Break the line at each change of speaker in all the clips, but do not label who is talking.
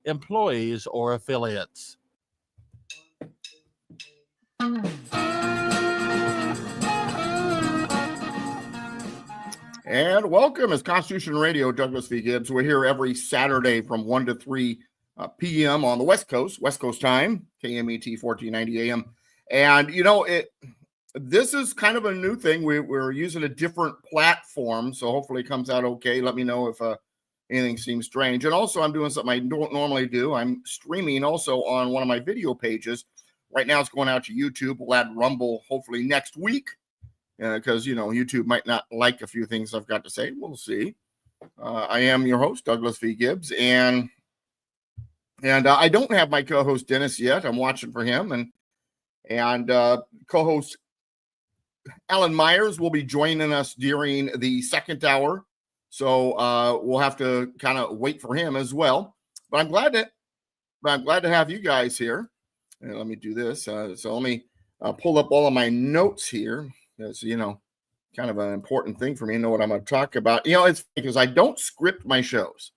employees, or affiliates.
And welcome. It's Constitution Radio, Douglas V. Gibbs. We're here every Saturday from 1 to 3 p.m. on the West Coast time, KMET 1490 AM. And, you know, this is kind of a new thing. We're using a different platform, so hopefully it comes out okay. Let me know if anything seems strange. And also, I'm doing something I don't normally do. I'm streaming also on one of my video pages. Right now, it's going out to YouTube. We'll add Rumble hopefully next week. Because, you know, YouTube might not like a few things I've got to say. We'll see. I am your host, Douglas V. Gibbs, and I don't have my co-host Dennis yet. I'm watching for him, and co-host Alan Myers will be joining us during the second hour. So we'll have to kind of wait for him as well. But I'm glad to have you guys here. And let me do this. So let me pull up all of my notes here. That's, you know, kind of an important thing for me to know what I'm going to talk about. You know, it's because I don't script my shows.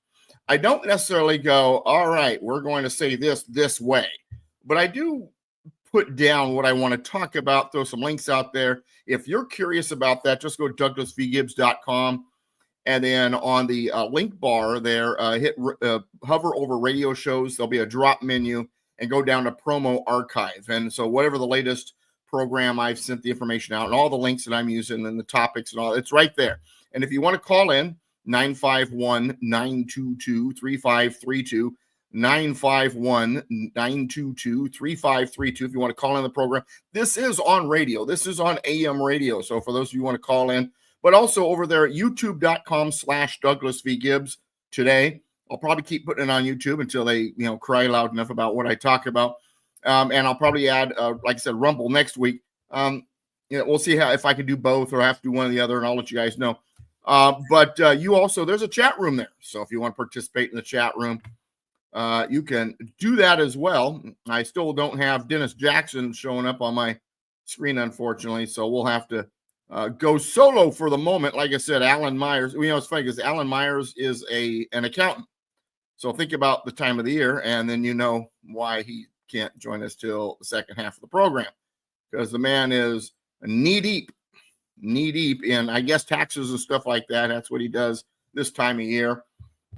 I don't necessarily go, all right, we're going to say this way. But I do put down what I want to talk about, throw some links out there. If you're curious about that, just go to douglasvgibbs.com. And then on the link bar there, hover over radio shows. There'll be a drop menu and go down to promo archive. And so whatever the latest program I've sent the information out and all the links that I'm using and the topics and all, it's right there. And if you want to call in, 951-922-3532, 951-922-3532 if you want to call in the program. This is on radio. This is on AM radio. So for those of you who want to call in, but also over there at youtube.com/Douglas V. Gibbs today. I'll probably keep putting it on YouTube until they, you know, cry loud enough about what I talk about. And I'll probably add, like I said, Rumble next week. You know, we'll see if I can do both or I have to do one or the other, and I'll let you guys know. But you also, there's a chat room there. So if you want to participate in the chat room, you can do that as well. I still don't have Dennis Jackson showing up on my screen, unfortunately. So we'll have to go solo for the moment. Like I said, Alan Myers, you know, it's funny because Alan Myers is an accountant. So think about the time of the year, and then you know why he can't join us till the second half of the program, because the man is knee deep in, I guess, taxes and stuff like that. That's what he does this time of year.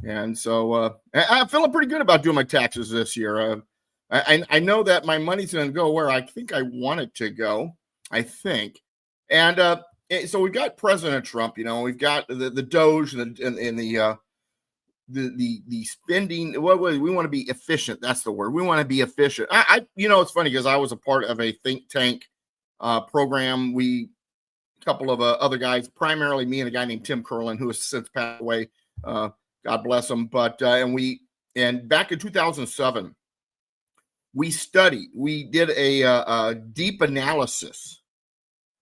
And so I'm feeling pretty good about doing my taxes this year. I know that my money's going to go where I think I want it to go, I think. And so we've got President Trump, you know, we've got the DOGE and the spending. We want to be efficient. That's the word. We want to be efficient. You know, it's funny because I was a part of a think tank program. A couple of other guys, primarily me and a guy named Tim Curlin, who has since passed away. God bless him. But and back in 2007, we did a deep analysis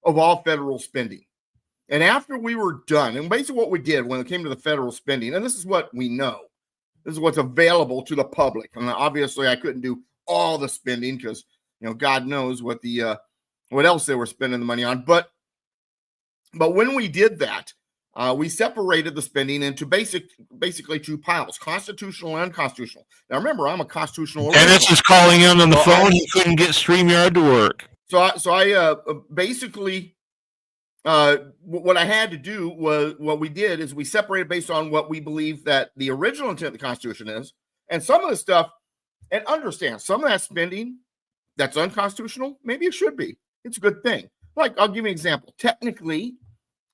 of all federal spending. And after we were done, and basically what we did when it came to the federal spending, and this is what we know, this is what's available to the public. And obviously I couldn't do all the spending because, you know, God knows what else they were spending the money on. But when we did that, we separated the spending into basically two piles: constitutional and unconstitutional. Now remember, I'm a constitutional.
Dennis is calling in on the phone. He couldn't get StreamYard to work.
So I basically. What I had to do was, what we did is we separated based on what we believe that the original intent of the Constitution is, and some of the stuff, and understand some of that spending that's unconstitutional, maybe it should be. It's a good thing. Like, I'll give you an example. Technically,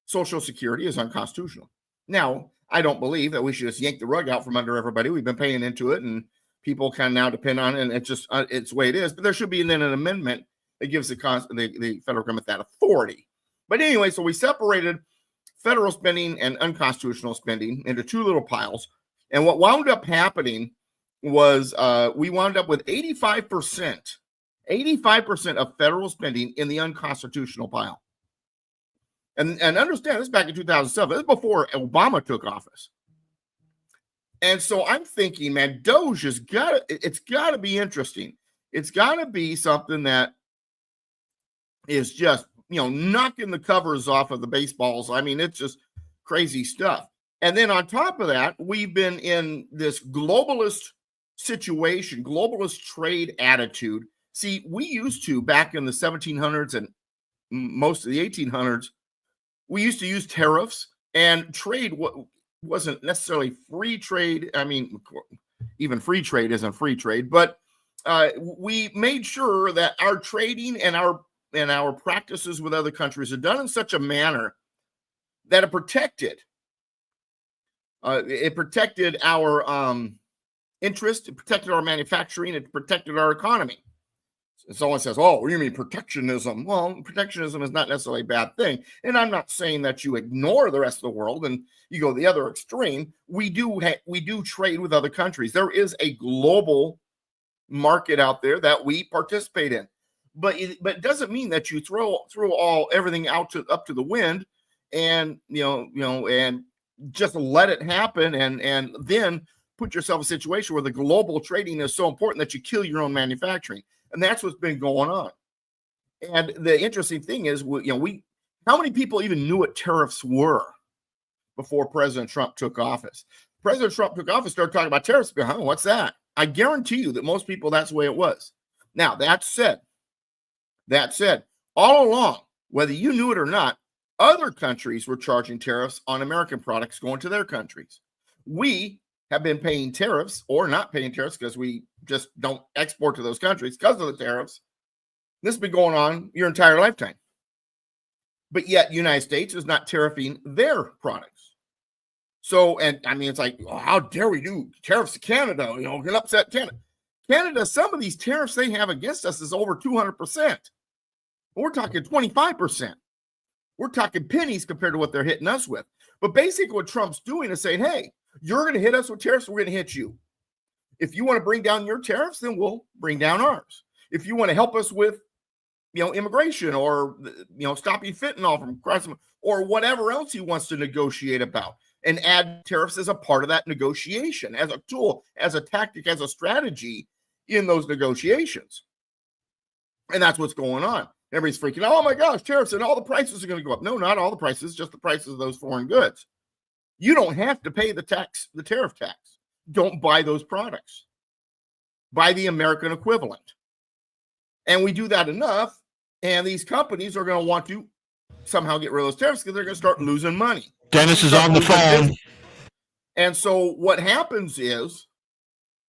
Social Security is unconstitutional. Now, I don't believe that we should just yank the rug out from under everybody. We've been paying into it, and people can now depend on it, and it's just it's the way it is. But there should be then an amendment that gives the federal government that authority. But anyway, so we separated federal spending and unconstitutional spending into two little piles. And what wound up happening was we wound up with 85% of federal spending in the unconstitutional pile. And understand, this is back in 2007. This is before Obama took office. And so I'm thinking, man, DOGE it's got to be interesting. It's got to be something that is just, you know, knocking the covers off of the baseballs. I mean, it's just crazy stuff. And then on top of that, we've been in this globalist situation, globalist trade attitude. See, we used to, back in the 1700s and most of the 1800s, we used to use tariffs, and trade wasn't necessarily free trade. I mean, even free trade isn't free trade, but we made sure that our trading and our practices with other countries are done in such a manner that it protected our interest, it protected our manufacturing, it protected our economy. Someone says, "Oh, what do you mean protectionism?" Well, protectionism is not necessarily a bad thing, and I'm not saying that you ignore the rest of the world and you go the other extreme. We do trade with other countries. There is a global market out there that we participate in, but it doesn't mean that you throw everything up to the wind and and just let it happen and then put yourself in a situation where the global trading is so important that you kill your own manufacturing. And that's what's been going on. And the interesting thing is, how many people even knew what tariffs were before President Trump took office? President Trump took office, started talking about tariffs. What's that? I guarantee you that most people, that's the way it was. Now, that said, all along, whether you knew it or not, other countries were charging tariffs on American products going to their countries. We have been paying tariffs or not paying tariffs because we just don't export to those countries because of the tariffs. This has been going on your entire lifetime. But yet the United States is not tariffing their products. So, and I mean, it's like, how dare we do tariffs to Canada? Can upset Canada. Canada, some of these tariffs they have against us is over 200%. We're talking 25%. We're talking pennies compared to what they're hitting us with. But basically what Trump's doing is saying, hey, you're going to hit us with tariffs, we're going to hit you. If you want to bring down your tariffs, then we'll bring down ours. If you want to help us with, immigration or, stopping fentanyl from crossing or whatever else he wants to negotiate about, and add tariffs as a part of that negotiation, as a tool, as a tactic, as a strategy in those negotiations. And that's what's going on. Everybody's freaking out. Oh my gosh, tariffs and all the prices are going to go up. No, not all the prices, just the prices of those foreign goods. You don't have to pay the tariff tax. Don't buy those products. Buy the American equivalent. And we do that enough, and these companies are going to want to somehow get rid of those tariffs because they're going to start losing money.
Dennis is on the phone.
And so what happens is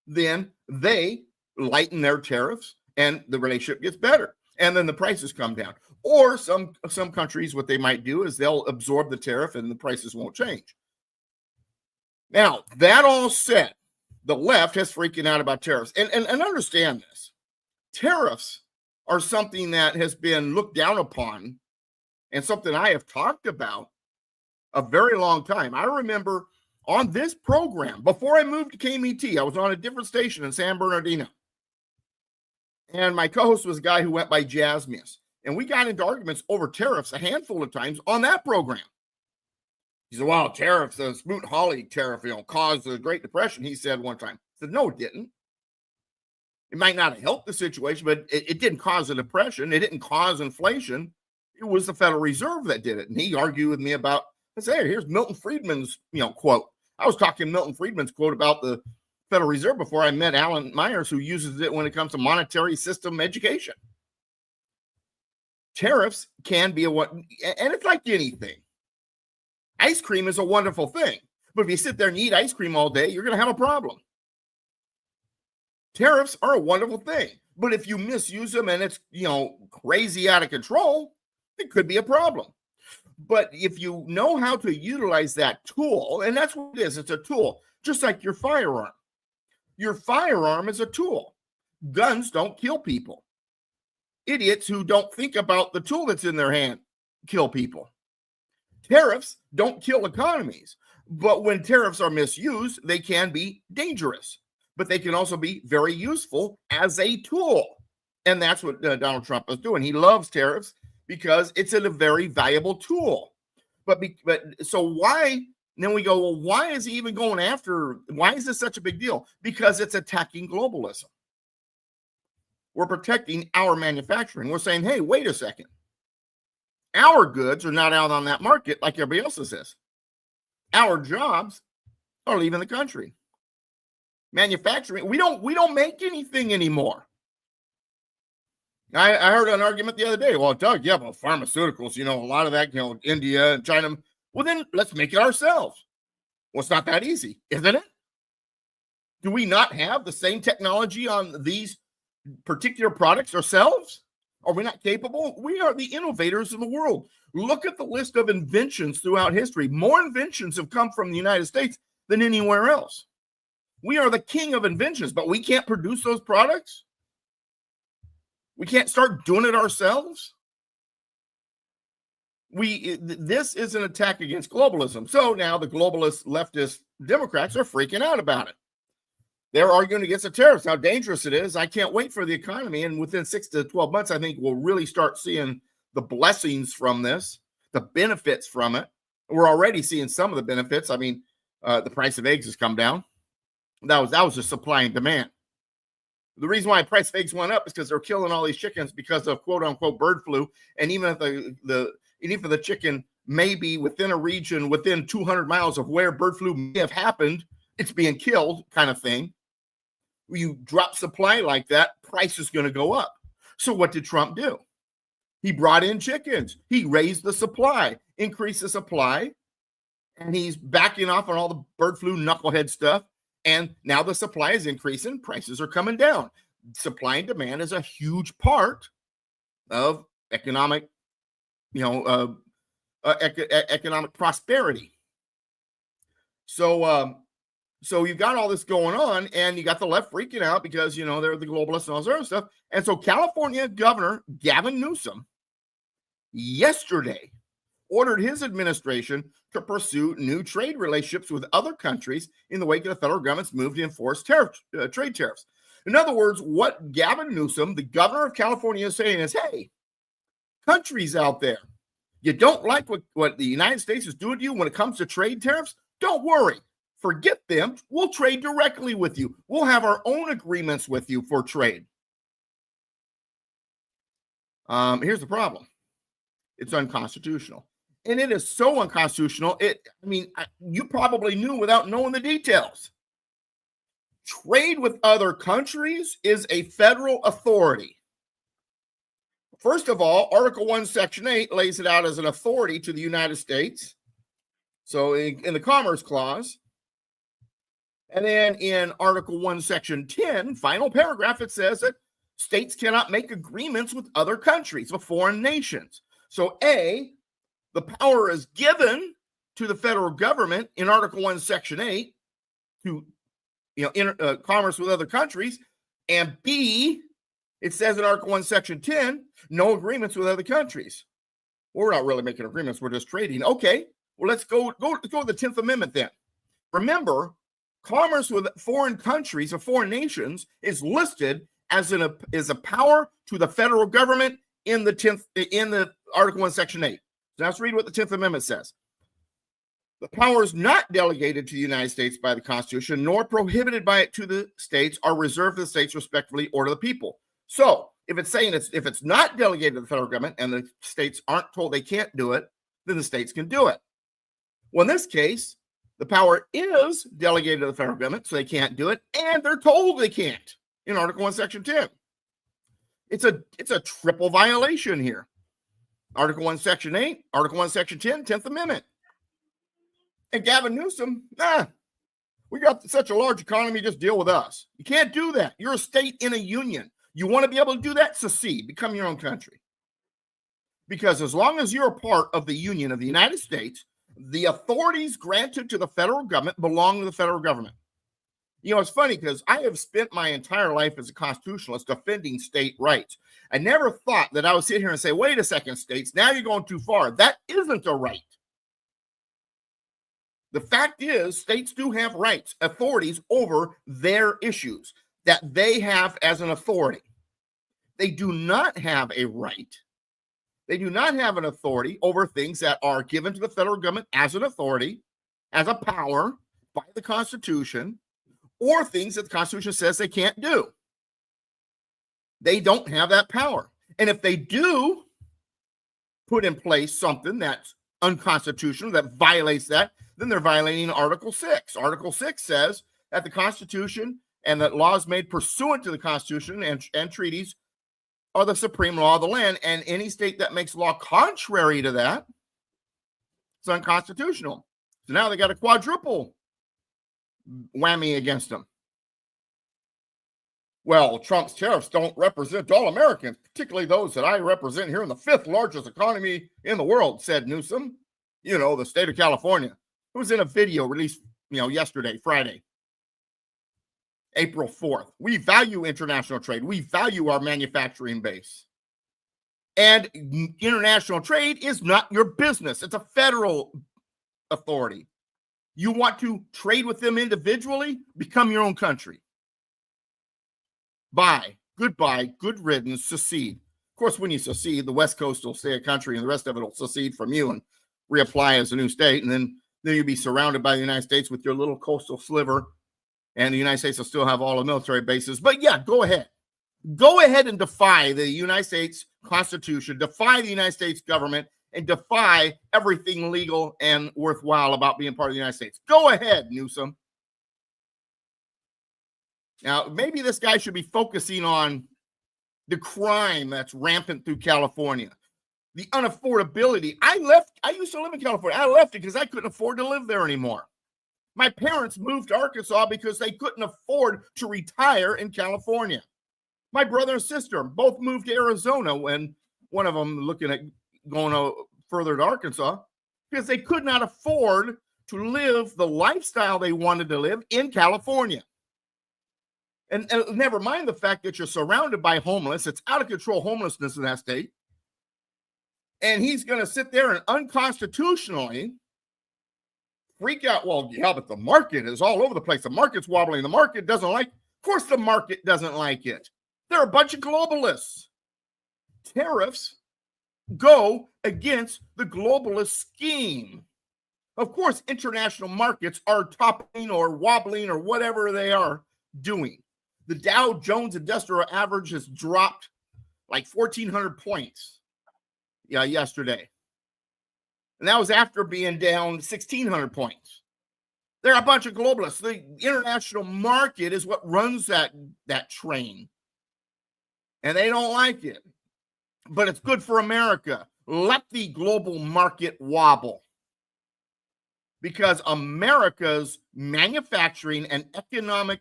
then they lighten their tariffs and the relationship gets better. And then the prices come down. Or some countries, what they might do is they'll absorb the tariff and the prices won't change. Now, that all said, the left has freaking out about tariffs. And understand this. Tariffs are something that has been looked down upon and something I have talked about a very long time. I remember on this program, before I moved to KMET, I was on a different station in San Bernardino. And my co-host was a guy who went by Jasmius. And we got into arguments over tariffs a handful of times on that program. He said, well, tariffs, the Smoot-Hawley tariff, caused the Great Depression, he said one time. I said, no, it didn't. It might not have helped the situation, but it didn't cause a depression. It didn't cause inflation. It was the Federal Reserve that did it. And he argued with me about, I said, hey, here's Milton Friedman's, quote. I was talking Milton Friedman's quote about the Federal Reserve before I met Alan Myers, who uses it when it comes to monetary system education. Tariffs can be and it's like anything. Ice cream is a wonderful thing, but if you sit there and eat ice cream all day, you're going to have a problem. Tariffs are a wonderful thing, but if you misuse them and it's, crazy out of control, it could be a problem. But if you know how to utilize that tool, and that's what it is, it's a tool, just like your firearm. Your firearm is a tool. Guns don't kill people. Idiots who don't think about the tool that's in their hand kill people. Tariffs don't kill economies, but when tariffs are misused, they can be dangerous, but they can also be very useful as a tool. And that's what Donald Trump is doing. He loves tariffs because it's a very valuable tool. But so why? Then we go, well, why is he even going after? Why is this such a big deal? Because it's attacking globalism. We're protecting our manufacturing. We're saying, hey, wait a second. Our goods are not out on that market like everybody else's is. Our jobs are leaving the country. manufacturing. We don't make anything anymore. I heard an argument the other day. Well, Doug, yeah, but pharmaceuticals, a lot of that, India and China. Well, then let's make it ourselves. Well, it's not that easy, isn't it? Do we not have the same technology on these particular products ourselves? Are we not capable? We are the innovators in the world. Look at the list of inventions throughout history. More inventions have come from the United States than anywhere else. We are the king of inventions, but we can't produce those products. We can't start doing it ourselves. This is an attack against globalism. So now the globalist leftist Democrats are freaking out about it. They're arguing against the tariffs, how dangerous it is. I can't wait for the economy. And within 6 to 12 months, I think we'll really start seeing the blessings from this, the benefits from it. We're already seeing some of the benefits. I mean, the price of eggs has come down. That was just supply and demand. The reason why the price of eggs went up is because they're killing all these chickens because of quote unquote bird flu. And even if the chicken may be within a region within 200 miles of where bird flu may have happened, it's being killed kind of thing. When you drop supply like that, price is going to go up. So what did Trump do? He brought in chickens. He raised the supply, increased the supply, and he's backing off on all the bird flu knucklehead stuff. And now the supply is increasing. Prices are coming down. Supply and demand is a huge part of economic, economic prosperity. So you've got all this going on, and you got the left freaking out because, they're the globalists and all this other stuff. And so California Governor Gavin Newsom yesterday ordered his administration to pursue new trade relationships with other countries in the wake of the federal government's move to enforce trade tariffs. In other words, what Gavin Newsom, the governor of California, is saying is, hey, countries out there, you don't like what the United States is doing to you when it comes to trade tariffs? Don't worry. Forget them. We'll trade directly with you. We'll have our own agreements with you for trade. Here's the problem. It's unconstitutional. And it is so unconstitutional. You probably knew without knowing the details. Trade with other countries is a federal authority. First of all, Article 1, Section 8 lays it out as an authority to the United States. So in the Commerce Clause. And then in Article 1, Section 10, final paragraph, it says that states cannot make agreements with other countries, with foreign nations. So the power is given to the federal government in Article 1, Section 8 to commerce with other countries. And B, it says in Article 1, Section 10, no agreements with other countries. We're not really making agreements. We're just trading. Okay, well, let's go to the 10th Amendment then. Remember, commerce with foreign countries or foreign nations is listed as a power to the federal government in the Article 1, Section 8. So let's read what the 10th Amendment says. The powers not delegated to the United States by the Constitution, nor prohibited by it to the states, are reserved to the states respectively or to the people. So if it's saying if it's not delegated to the federal government and the states aren't told they can't do it, then the states can do it. Well, in this case, the power is delegated to the federal government, so they can't do it, and they're told they can't in Article 1, Section 10. It's a triple violation here. Article 1, Section 8, Article 1, Section 10, 10th Amendment. And Gavin Newsom, we got such a large economy, just deal with us. You can't do that. You're a state in a union. You want to be able to do that? Secede, become your own country. Because as long as you're a part of the Union of the United States, the authorities granted to the federal government belong to the federal government. It's funny because I have spent my entire life as a constitutionalist defending state rights. I never thought that I would sit here and say, wait a second, states, now you're going too far. That isn't a right. The fact is, states do have rights, authorities over their issues that they have as an authority. They do not have a right. They do not have an authority over things that are given to the federal government as an authority, as a power by the Constitution, or things that the Constitution says they can't do. They don't have that power. And if they do put in place something that's unconstitutional, that violates that, then they're violating Article 6. Article 6 says that the Constitution and that laws made pursuant to the Constitution and treaties are the supreme law of the land, and any state that makes law contrary to that, it's unconstitutional. So now they got a quadruple whammy against them. Well, Trump's tariffs don't represent all Americans, particularly those that I represent here in the fifth largest economy in the world, said Newsom, the state of California. It was in a video released, yesterday, Friday, April 4th. We value international trade. We value our manufacturing base. And international trade is not your business. It's a federal authority. You want to trade with them individually? Become your own country. Bye. Goodbye. Good riddance. Secede. Of course, when you secede, the West Coast will stay a country and the rest of it will secede from you and reapply as a new state. And then you'll be surrounded by the United States with your little coastal sliver. And the United States will still have all the military bases. But yeah, go ahead. Go ahead and defy the United States Constitution, defy the United States government, and defy everything legal and worthwhile about being part of the United States. Go ahead, Newsom. Now, maybe this guy should be focusing on the crime that's rampant through California, the unaffordability. I used to live in California. I left it because I couldn't afford to live there anymore. My parents moved to Arkansas because they couldn't afford to retire in California. My brother and sister both moved to Arizona, when one of them looking at going further to Arkansas, because they could not afford to live the lifestyle they wanted to live in California. And never mind the fact that you're surrounded by homeless. It's out of control homelessness in that state. And he's going to sit there and unconstitutionally freak out. Well, yeah, but the market is all over the place. The market's wobbling. The market doesn't like. Of course, the market doesn't like it. They're a bunch of globalists. Tariffs go against the globalist scheme. Of course, international markets are toppling or wobbling or whatever they are doing. The Dow Jones Industrial Average has dropped like 1,400 points yesterday. And that was after being down 1,600 points. They're a bunch of globalists. The international market is what runs that train. And they don't like it. But it's good for America. Let the global market wobble. Because America's manufacturing and economic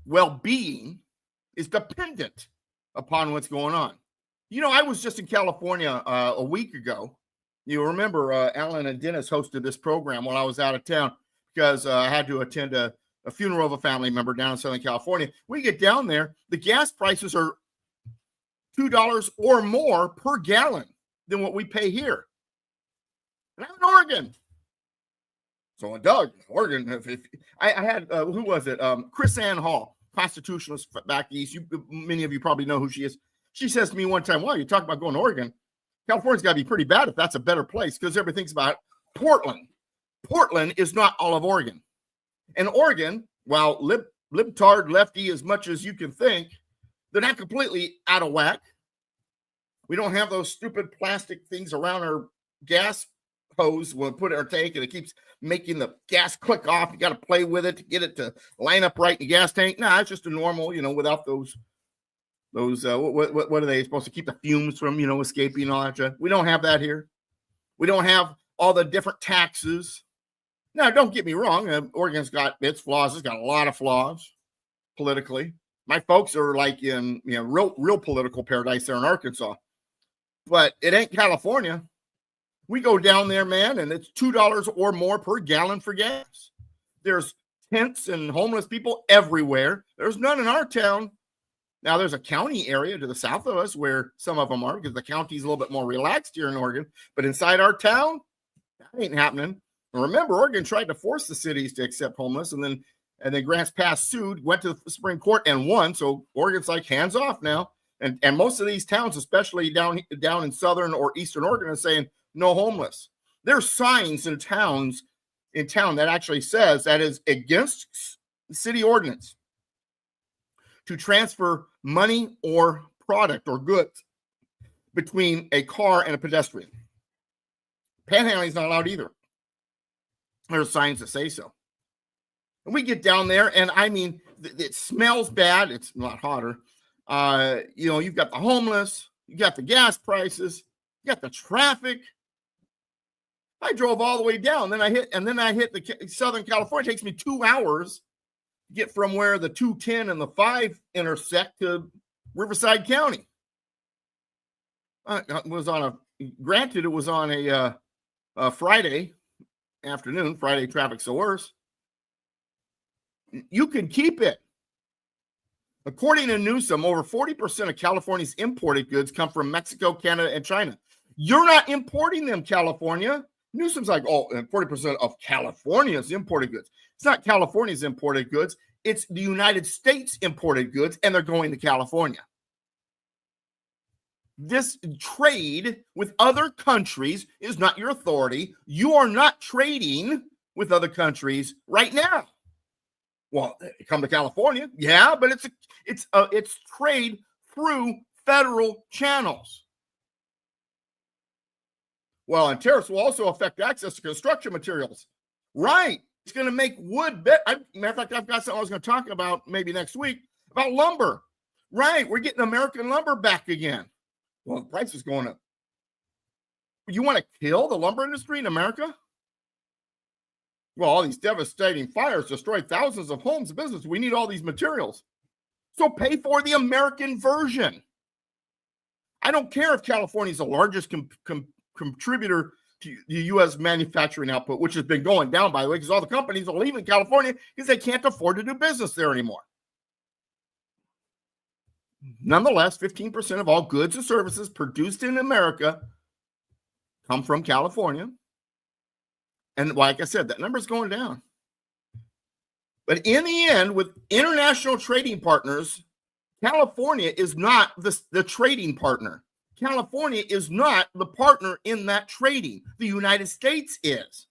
well-being is dependent upon what's going on. I was just in California a week ago. You remember Alan and Dennis hosted this program while I was out of town because I had to attend a funeral of a family member down in Southern California. We get down there, the gas prices are $2 or more per gallon than what we pay here. And I'm in Oregon. So Doug, Oregon, I had, who was it? Chris Ann Hall, constitutionalist back east. Many of you probably know who she is. She says to me one time, well, you talk about going to Oregon. California's got to be pretty bad if that's a better place, because everything's about Portland. Portland is not all of Oregon. And Oregon, while libtard, lefty as much as you can think, they're not completely out of whack. We don't have those stupid plastic things around our gas hose when we put it in our tank and it keeps making the gas click off. You got to play with it to get it to line up right in the gas tank. No, it's just a normal, without those what are they supposed to keep the fumes from, escaping and all that? We don't have that here. We don't have all the different taxes. Now, don't get me wrong. Oregon's got its flaws. It's got a lot of flaws politically. My folks are like in real political paradise there in Arkansas, but it ain't California. We go down there, man, and it's $2 or more per gallon for gas. There's tents and homeless people everywhere. There's none in our town. Now, there's a county area to the south of us where some of them are, because the county's a little bit more relaxed here in Oregon. But inside our town, that ain't happening. And remember, Oregon tried to force the cities to accept homeless, and then Grants Pass sued, went to the Supreme Court and won. So Oregon's like hands off now. And most of these towns, especially down in southern or eastern Oregon, are saying no homeless. There's signs in town that actually says that is against city ordinance to transfer money or product or goods between a car and a pedestrian. Panhandling is not allowed either. There's signs that say so. And we get down there, and I mean, it smells bad. It's a lot hotter. You've got the homeless, you got the gas prices, you got the traffic. I drove all the way down. Then I hit the Southern California. It takes me 2 hours to get from where the 210 and the 5 intersect to Riverside County. It was on a Friday afternoon. Friday traffic's the worst. You can keep it. According to Newsom, over 40% of California's imported goods come from Mexico, Canada, and China. You're not importing them, California. Newsom's like, 40% of California's imported goods. It's not California's imported goods. It's the United States imported goods, and they're going to California. This trade with other countries is not your authority. You are not trading with other countries right now. Well, come to California, yeah, but it's trade through federal channels. Well, and tariffs will also affect access to construction materials. Right. It's going to make wood better. Matter of fact, I've got something I was going to talk about maybe next week about lumber. Right. We're getting American lumber back again. Well, the price is going up. You want to kill the lumber industry in America? Well, all these devastating fires destroyed thousands of homes and businesses. We need all these materials. So pay for the American version. I don't care if California is the largest contributor to the U.S. manufacturing output, which has been going down, by the way, because all the companies are leaving California because they can't afford to do business there anymore. Nonetheless, 15% of all goods and services produced in America come from California. And like I said, that number is going down. But in the end, with international trading partners, California is not the trading partner. California is not the partner in that trading. The United States is.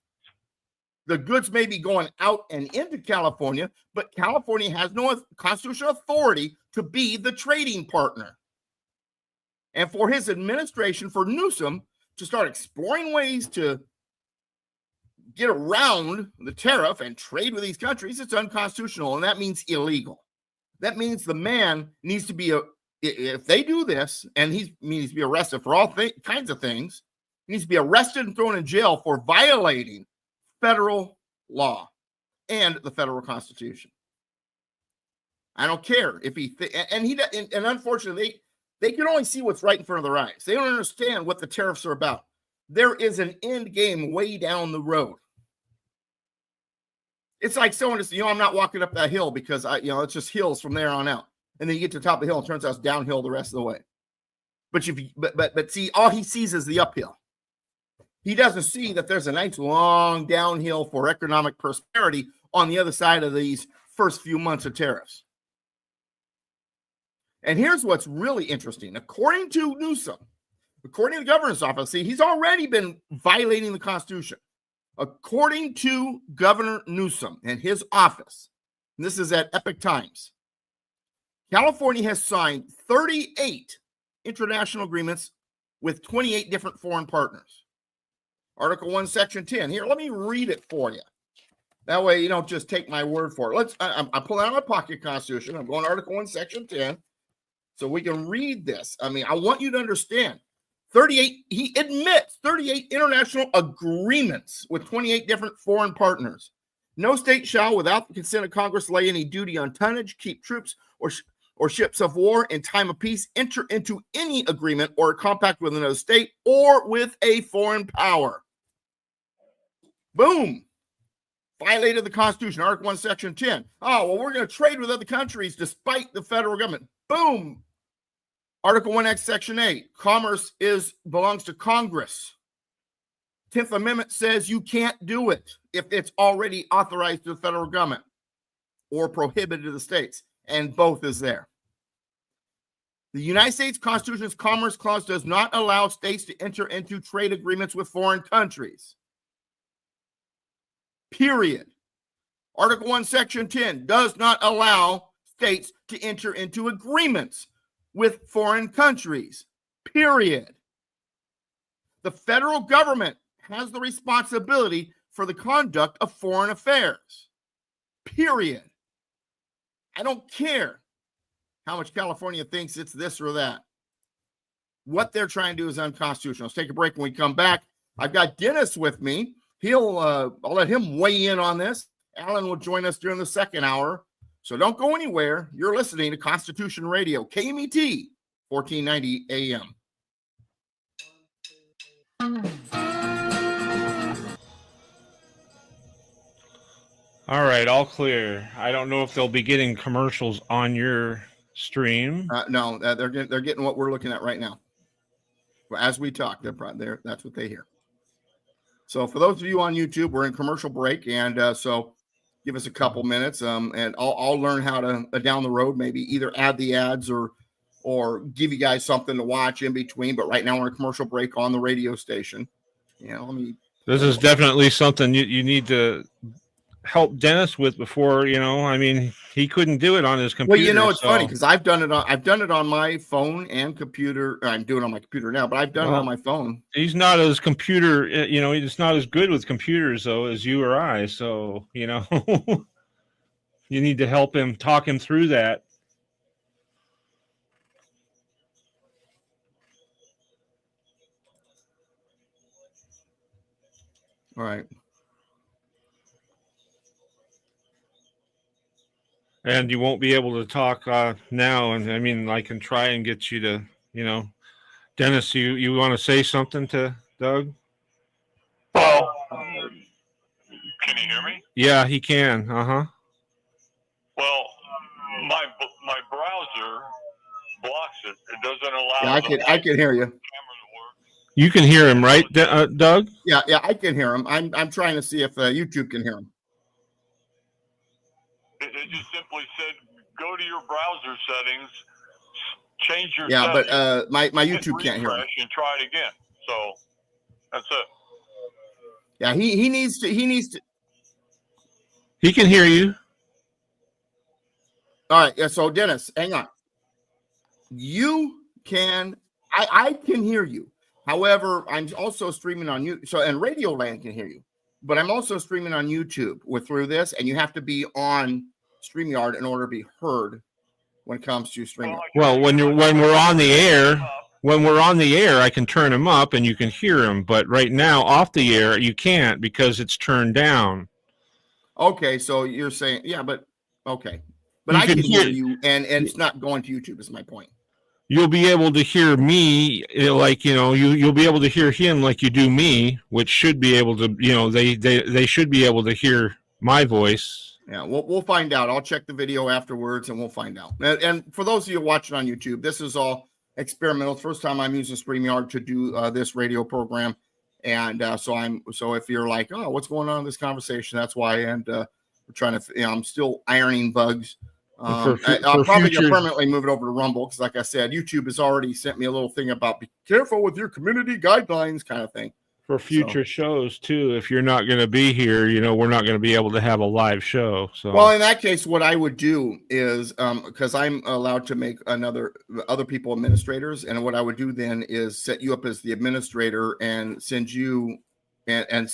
The goods may be going out and into California, but California has no constitutional authority to be the trading partner. And for his administration, for Newsom, to start exploring ways to get around the tariff and trade with these countries, it's unconstitutional, and that means illegal. That means the man needs to be if they do this, and he needs to be arrested for all kinds of things, he needs to be arrested and thrown in jail for violating federal law and the federal Constitution. I don't care if and unfortunately, they can only see what's right in front of their eyes. They don't understand what the tariffs are about. There is an end game way down the road. It's like someone just, I'm not walking up that hill because it's just hills from there on out. And then you get to the top of the hill and it turns out it's downhill the rest of the way. But see, all he sees is the uphill. He doesn't see that there's a nice long downhill for economic prosperity on the other side of these first few months of tariffs. And here's what's really interesting. According to Newsom, according to the governor's office, see, he's already been violating the Constitution. According to Governor Newsom and his office, and this is at Epic Times, California has signed 38 international agreements with 28 different foreign partners. Article 1, Section 10. Here, let me read it for you. That way you don't just take my word for it. I'm pulling out my pocket Constitution. I'm going to Article 1, Section 10, so we can read this. I want you to understand. 38, he admits 38 international agreements with 28 different foreign partners. No state shall, without the consent of Congress, lay any duty on tonnage, keep troops, or ships of war in time of peace, enter into any agreement or compact with another state or with a foreign power. Boom. Violated the Constitution. Article 1, Section 10. Oh, well, we're going to trade with other countries despite the federal government. Boom. Article 1X, Section 8. Commerce belongs to Congress. 10th Amendment says you can't do it if it's already authorized to the federal government or prohibited to the states. And both is there. The United States Constitution's Commerce Clause does not allow states to enter into trade agreements with foreign countries. Period. Article 1, Section 10 does not allow states to enter into agreements with foreign countries. Period. The federal government has the responsibility for the conduct of foreign affairs. period. I don't care how much California thinks it's this or that. What they're trying to do is unconstitutional. Let's take a break. When we come back, I've got Dennis with me. I'll let him weigh in on this. Alan will join us during the second hour. So don't go anywhere. You're listening to Constitution Radio, KMET, 1490 AM.
All right, all clear. I don't know if they'll be getting commercials on your stream.
No, they're getting what we're looking at right now. As we talk, that's what they hear. So for those of you on YouTube, we're in commercial break, and so give us a couple minutes, and I'll learn how to down the road maybe either add the ads or give you guys something to watch in between. But right now we're in commercial break on the radio station.
This is definitely something you need to help Dennis with before, I mean, he couldn't do it on his computer.
Well, it's funny because I've done it on my phone and computer. I'm doing it on my computer now, but I've done it on my phone.
He's not as he's not as good with computers though as you or I. So, you need to help him, talk him through that.
All right.
And you won't be able to talk now. And I mean, I can try and get you to, Dennis, you want to say something to Doug?
Well, can you hear me?
Yeah, he can. Uh-huh.
Well, my browser blocks it. It doesn't allow.
Yeah, I can hear you.
Camera to work.
You can hear him, right, Doug?
Yeah, I can hear him. I'm trying to see if YouTube can hear him.
It just simply said, go to your browser settings, change your
settings. But my
hit
YouTube can't hear him.
And try it again. So that's it.
Yeah, he needs to.
He can hear you.
All right. Yeah. So Dennis, hang on. You can. I can hear you. However, I'm also streaming on you. So and Radio Land can hear you, but I'm also streaming on YouTube through this, and you have to be on StreamYard in order to be heard when it comes to streaming.
Well, when we're on the air, I can turn him up and you can hear him. But right now, off the air, you can't because it's turned down.
Okay, so you're saying, yeah, but okay, but I can hear you, and it's not going to YouTube. Is my point.
You'll be able to hear me, like you'll be able to hear him like you do me, which should be able to, they should be able to hear my voice.
Yeah, we'll find out. I'll check the video afterwards, and we'll find out. And for those of you watching on YouTube, this is all experimental. First time I'm using StreamYard to do this radio program, and so if you're like, oh, what's going on in this conversation? That's why. And we're trying to, I'm still ironing bugs. I'll probably permanently move it over to Rumble because, like I said, YouTube has already sent me a little thing about be careful with your community guidelines kind of thing.
For future shows too, if you're not going to be here, we're not going to be able to have a live show. So,
well, in that case, what I would do is because I'm allowed to make other people administrators, and what I would do then is set you up as the administrator and send you, and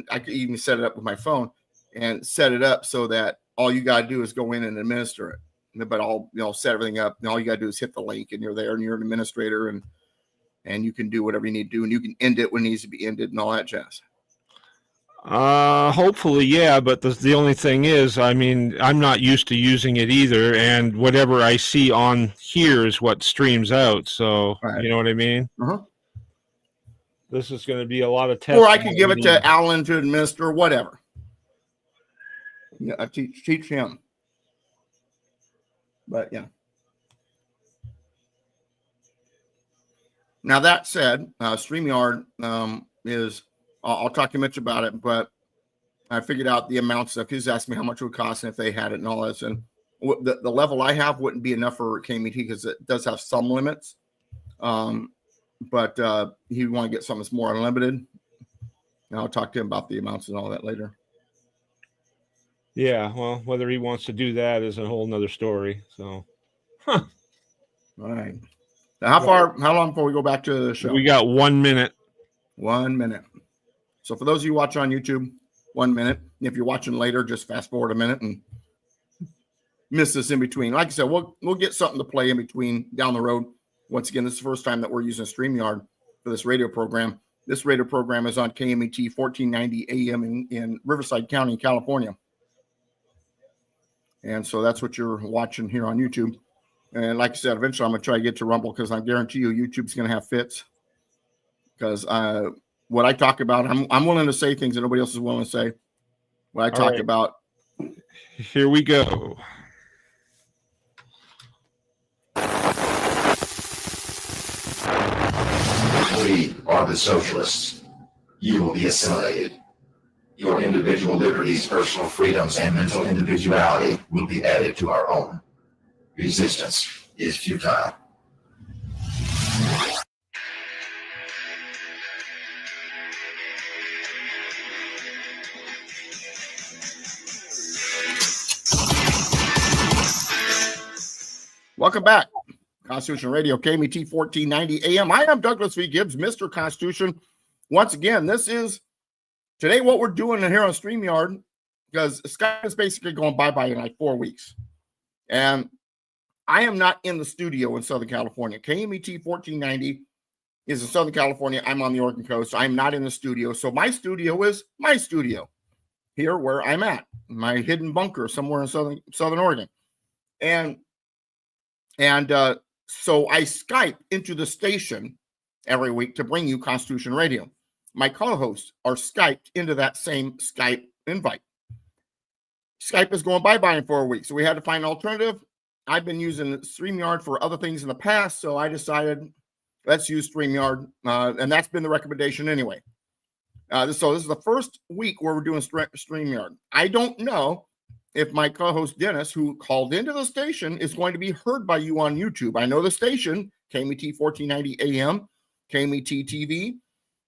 I could even set it up with my phone and set it up so that all you got to do is go in and administer it. But I'll set everything up, and all you got to do is hit the link, and you're there, and you're an administrator, and you can do whatever you need to do, and you can end it when it needs to be ended and all that jazz.
Hopefully, yeah. But the only thing is, I mean, I'm not used to using it either, and whatever I see on here is what streams out. So, right. You know what I mean?
Uh-huh.
This is going to be a lot of testing.
Or I could give it to Alan to administer, whatever. Yeah, I teach him. But yeah. Now that said, StreamYard is, I'll talk to Mitch about it, but I figured out the amounts stuff. He's asked me how much it would cost and if they had it and all this. And the level I have wouldn't be enough for KMET because it does have some limits. But he would want to get something that's more unlimited. And I'll talk to him about the amounts and all that later.
Yeah, well, whether he wants to do that is a whole nother story. So,
All right. Now, how long before we go back to the show?
We got 1 minute.
1 minute. So for those of you watching on YouTube, 1 minute. If you're watching later, just fast forward a minute and miss this in between. Like I said, we'll get something to play in between down the road. Once again, this is the first time that we're using StreamYard for this radio program. This radio program is on KMET 1490 AM in Riverside County, California. And so that's what you're watching here on YouTube. And like I said, eventually I'm going to try to get to Rumble because I guarantee you YouTube's going to have fits. Because what I talk about, I'm willing to say things that nobody else is willing to say. What I talk about.
Here we go.
We are the socialists. You will be assimilated. Your individual liberties, personal freedoms, and mental individuality will be added to our own. Resistance is futile.
Welcome back. Constitution Radio, KMET 1490 AM. I am Douglas V. Gibbs, Mr. Constitution. Once again, this is today what we're doing here on StreamYard, because Skype is basically going bye-bye in like 4 weeks. And I am not in the studio in Southern California. KMET 1490 is in Southern California. I'm on the Oregon coast. I'm not in the studio. So my studio is my studio here where I'm at, my hidden bunker somewhere in Southern Oregon. And so I Skype into the station every week to bring you Constitution Radio. My co-hosts are Skyped into that same Skype invite. Skype is going bye-bye in 4 weeks, so we had to find an alternative. I've been using StreamYard for other things in the past, so I decided let's use StreamYard, and that's been the recommendation anyway. So this is the first week where we're doing StreamYard. I don't know if my co-host Dennis, who called into the station, is going to be heard by you on YouTube. I know the station, KMET 1490 AM, KMET TV,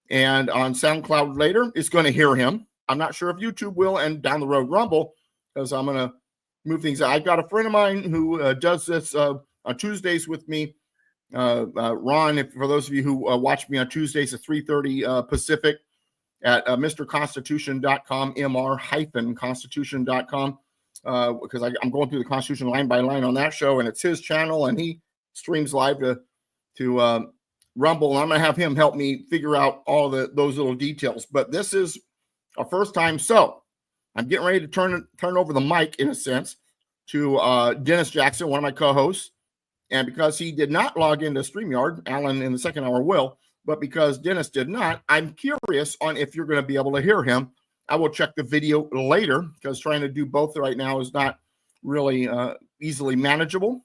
and on SoundCloud later, is going to hear him. I'm not sure if YouTube will, and down the road Rumble, because I'm going to move things out. I've got a friend of mine who does this on Tuesdays with me. Ron, for those of you who watch me on Tuesdays at 3:30 Pacific at mrconstitution.com, mr-constitution.com. Because I'm going through the Constitution line by line on that show, and it's his channel, and he streams live to Rumble, and I'm going to have him help me figure out all those little details. But this is our first time, so I'm getting ready to turn over the mic, in a sense, to Dennis Jackson, one of my co-hosts, and because he did not log into StreamYard, Alan in the second hour will, but because Dennis did not, I'm curious on if you're going to be able to hear him. I will check the video later because trying to do both right now is not really easily manageable.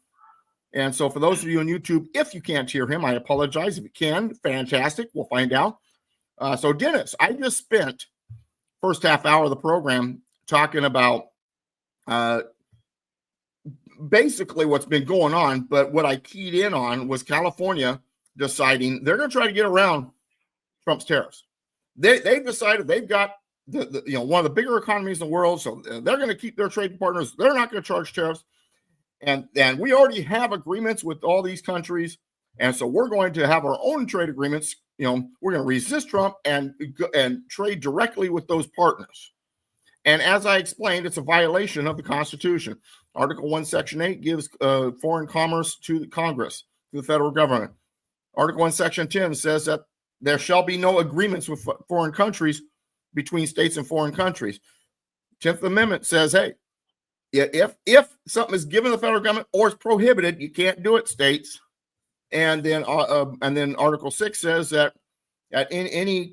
And so for those of you on YouTube, if you can't hear him, I apologize. If you can, fantastic. We'll find out. So Dennis, I just spent first half hour of the program talking about basically what's been going on. But what I keyed in on was California deciding they're going to try to get around Trump's tariffs. They've decided they've got one of the bigger economies in the world, so they're going to keep their trading partners. They're not going to charge tariffs, and we already have agreements with all these countries, and so we're going to have our own trade agreements. We're going to resist Trump and trade directly with those partners. And as I explained, it's a violation of the Constitution. Article 1, Section 8 gives foreign commerce to the Congress, to the federal government. Article 1, Section 10 says that there shall be no agreements with foreign countries between states and foreign countries. 10th Amendment says, hey, if something is given to the federal government or is prohibited, you can't do it, states. And then Article 6 says that in any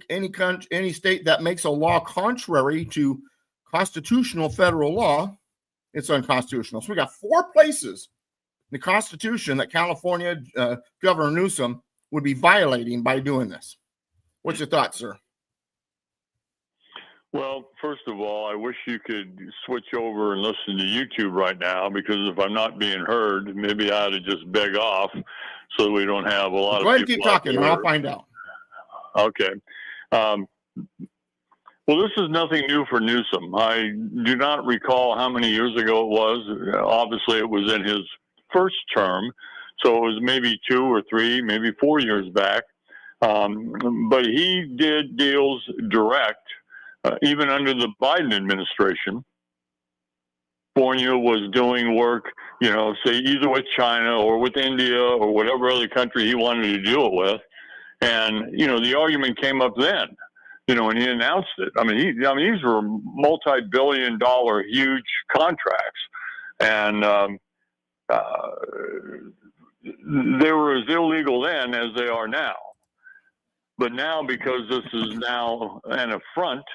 state that makes a law contrary to constitutional federal law, it's unconstitutional. So we got 4 places in the Constitution that California Governor Newsom would be violating by doing this. What's your thoughts, sir?
Well, first of all, I wish you could switch over and listen to YouTube right now, because if I'm not being heard, maybe I ought to just beg off so that we don't have a lot of people.
Go ahead and keep talking, and I'll find out.
Okay. Well, this is nothing new for Newsom. I do not recall how many years ago it was. Obviously, it was in his first term, so it was maybe 2 or 3, maybe 4 years back. But he did deals direct. Even under the Biden administration, California was doing work, say either with China or with India or whatever other country he wanted to do it with. And, the argument came up then, when he announced it. These were multi-billion-dollar huge contracts. And they were as illegal then as they are now. But now, because this is now an affront,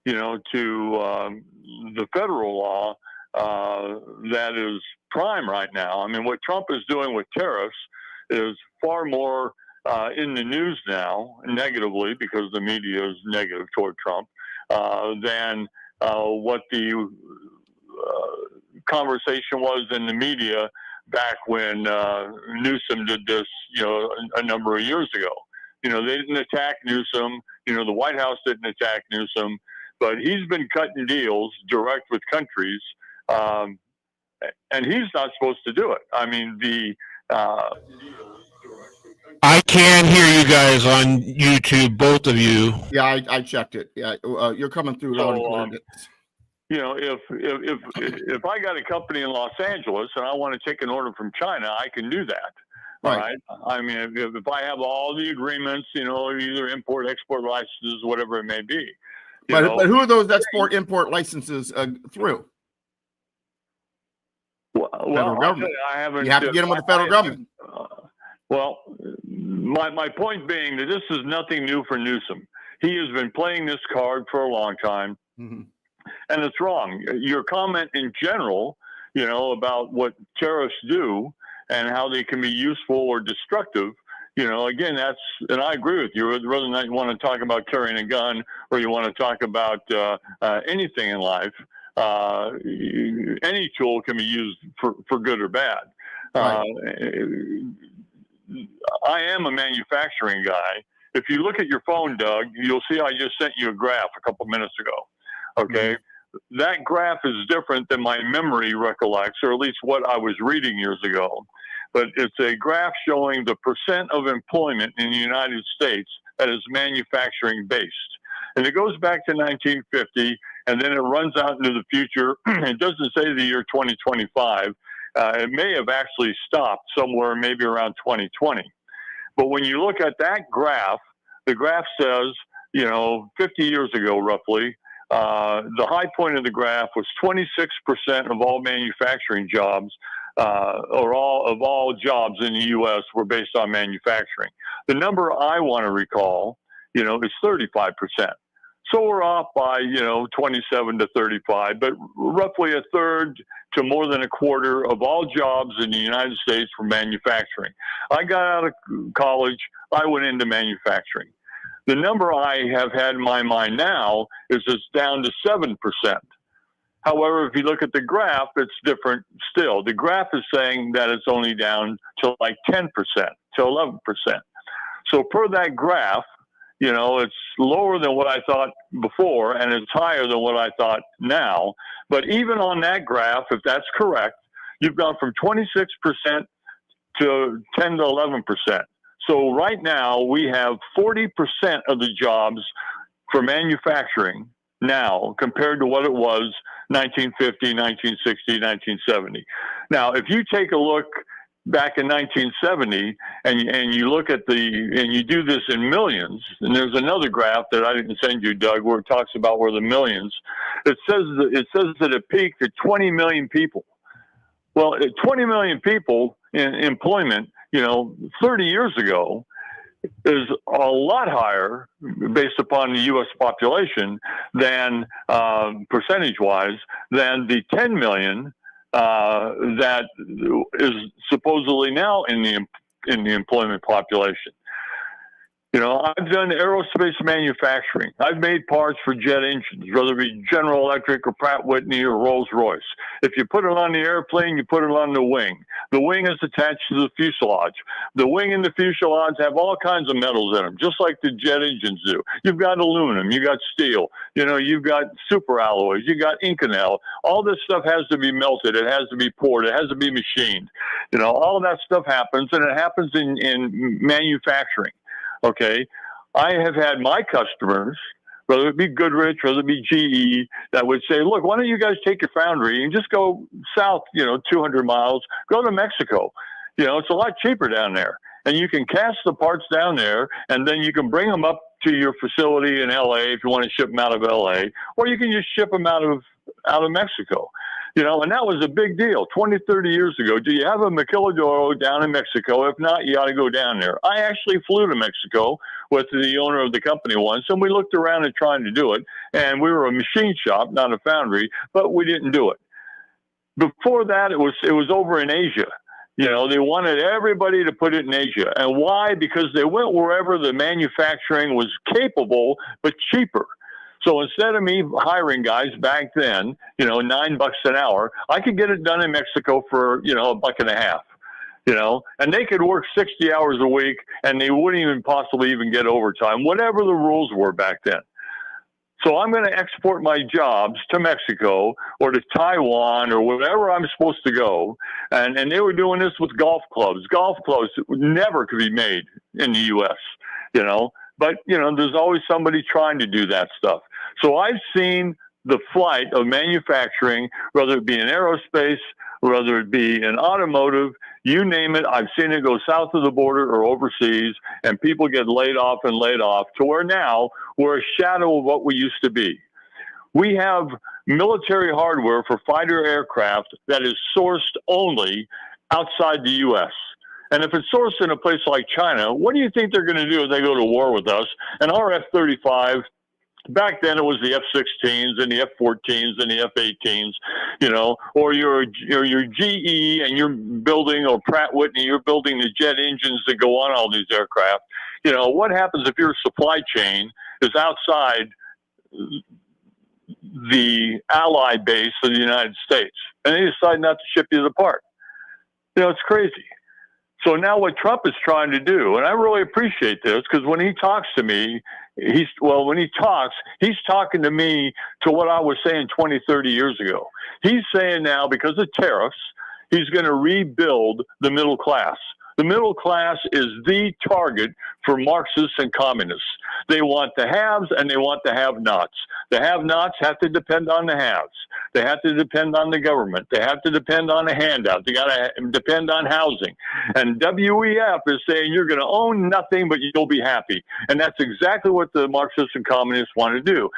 to the federal law, that is prime right now. What Trump is doing with tariffs is far more in the news now, negatively, because the media is negative toward Trump, than what the conversation was in the media back when Newsom did this, a number of years ago. They didn't attack Newsom. The White House didn't attack Newsom, but he's been cutting deals direct with countries, and he's not supposed to do it.
I can hear you guys on YouTube, both of you.
Yeah, I checked it. Yeah, you're coming through loud and clear.
If I got a company in Los Angeles and I want to take an order from China, I can do that.
Right.
All right. If I have all the agreements, either import, export licenses, whatever it may be.
But who are those export, import licenses through?
Well,
government.
I haven't.
You have to get them with the federal government.
Well, my point being that this is nothing new for Newsom. He has been playing this card for a long time.
Mm-hmm.
And it's wrong. Your comment in general, about what tariffs do and how they can be useful or destructive, again, and I agree with you. Whether or not you want to talk about carrying a gun or you want to talk about anything in life, any tool can be used for good or bad. Right. I am a manufacturing guy. If you look at your phone, Doug, you'll see I just sent you a graph a couple minutes ago. Okay. Mm-hmm. That graph is different than my memory recollects, or at least what I was reading years ago. But it's a graph showing the percent of employment in the United States that is manufacturing based. And it goes back to 1950, and then it runs out into the future. It doesn't say the year 2025. It may have actually stopped somewhere maybe around 2020. But when you look at that graph, the graph says, 50 years ago, roughly, the high point of the graph was 26% of all manufacturing jobs, or all jobs in the U.S. were based on manufacturing. The number I want to recall, is 35%. So we're off by, 27 to 35, but roughly a third to more than a quarter of all jobs in the United States were manufacturing. I got out of college, I went into manufacturing. The number I have had in my mind now is it's down to 7%. However, if you look at the graph, it's different still. The graph is saying that it's only down to like 10%, to 11%. So per that graph, it's lower than what I thought before, and it's higher than what I thought now. But even on that graph, if that's correct, you've gone from 26% to 10 to 11%. So right now, we have 40% of the jobs for manufacturing now compared to what it was 1950, 1960, 1970. Now, if you take a look back in 1970 and you look at and you do this in millions, and there's another graph that I didn't send you, Doug, where it talks about where the millions, it says that it peaked at 20 million people. Well, 20 million people in employment, 30 years ago is a lot higher based upon the U.S. population than percentage-wise than the 10 million that is supposedly now in the employment population. I've done aerospace manufacturing. I've made parts for jet engines, whether it be General Electric or Pratt Whitney or Rolls-Royce. If you put it on the airplane, you put it on the wing. The wing is attached to the fuselage. The wing and the fuselage have all kinds of metals in them, just like the jet engines do. You've got aluminum, you got steel, you've got super alloys, you got Inconel. All this stuff has to be melted. It has to be poured. It has to be machined. All of that stuff happens, and it happens in manufacturing. Okay, I have had my customers whether it be Goodrich, whether it be GE, that would say, look, why don't you guys take your foundry and just go south, 200 miles, go to Mexico. It's a lot cheaper down there. And you can cast the parts down there, and then you can bring them up to your facility in LA if you want to ship them out of LA, or you can just ship them out of Mexico. And that was a big deal 20, 30 years ago. Do you have a maquiladora down in Mexico? If not, you ought to go down there. I actually flew to Mexico with the owner of the company once, and we looked around at trying to do it. And we were a machine shop, not a foundry, but we didn't do it. Before that, it was over in Asia. They wanted everybody to put it in Asia. And why? Because they went wherever the manufacturing was capable, but cheaper. So instead of me hiring guys back then, $9 an hour, I could get it done in Mexico for, $1.50, and they could work 60 hours a week and they wouldn't even possibly even get overtime, whatever the rules were back then. So I'm going to export my jobs to Mexico or to Taiwan or wherever I'm supposed to go. And they were doing this with golf clubs. Golf clubs never could be made in the U.S., But, there's always somebody trying to do that stuff. So I've seen the flight of manufacturing, whether it be in aerospace, whether it be in automotive, you name it. I've seen it go south of the border or overseas, and people get laid off to where now we're a shadow of what we used to be. We have military hardware for fighter aircraft that is sourced only outside the U.S. And if it's sourced in a place like China, what do you think they're going to do if they go to war with us? And our F-35, back then it was the F-16s and the F-14s and the F-18s, or your GE and you're building, or Pratt Whitney, you're building the jet engines that go on all these aircraft. What happens if your supply chain is outside the ally base of the United States and they decide not to ship you the part? It's crazy. So now what Trump is trying to do, and I really appreciate this, because when he talks to me, he's talking to me to what I was saying 20, 30 years ago. He's saying now, because of tariffs, he's going to rebuild the middle class. The middle class is the target for Marxists and communists. They want the haves and they want the have-nots. The have-nots have to depend on the haves. They have to depend on the government. They have to depend on a handout. They got to depend on housing. And WEF is saying you're going to own nothing, but you'll be happy. And that's exactly what the Marxists and communists want to do.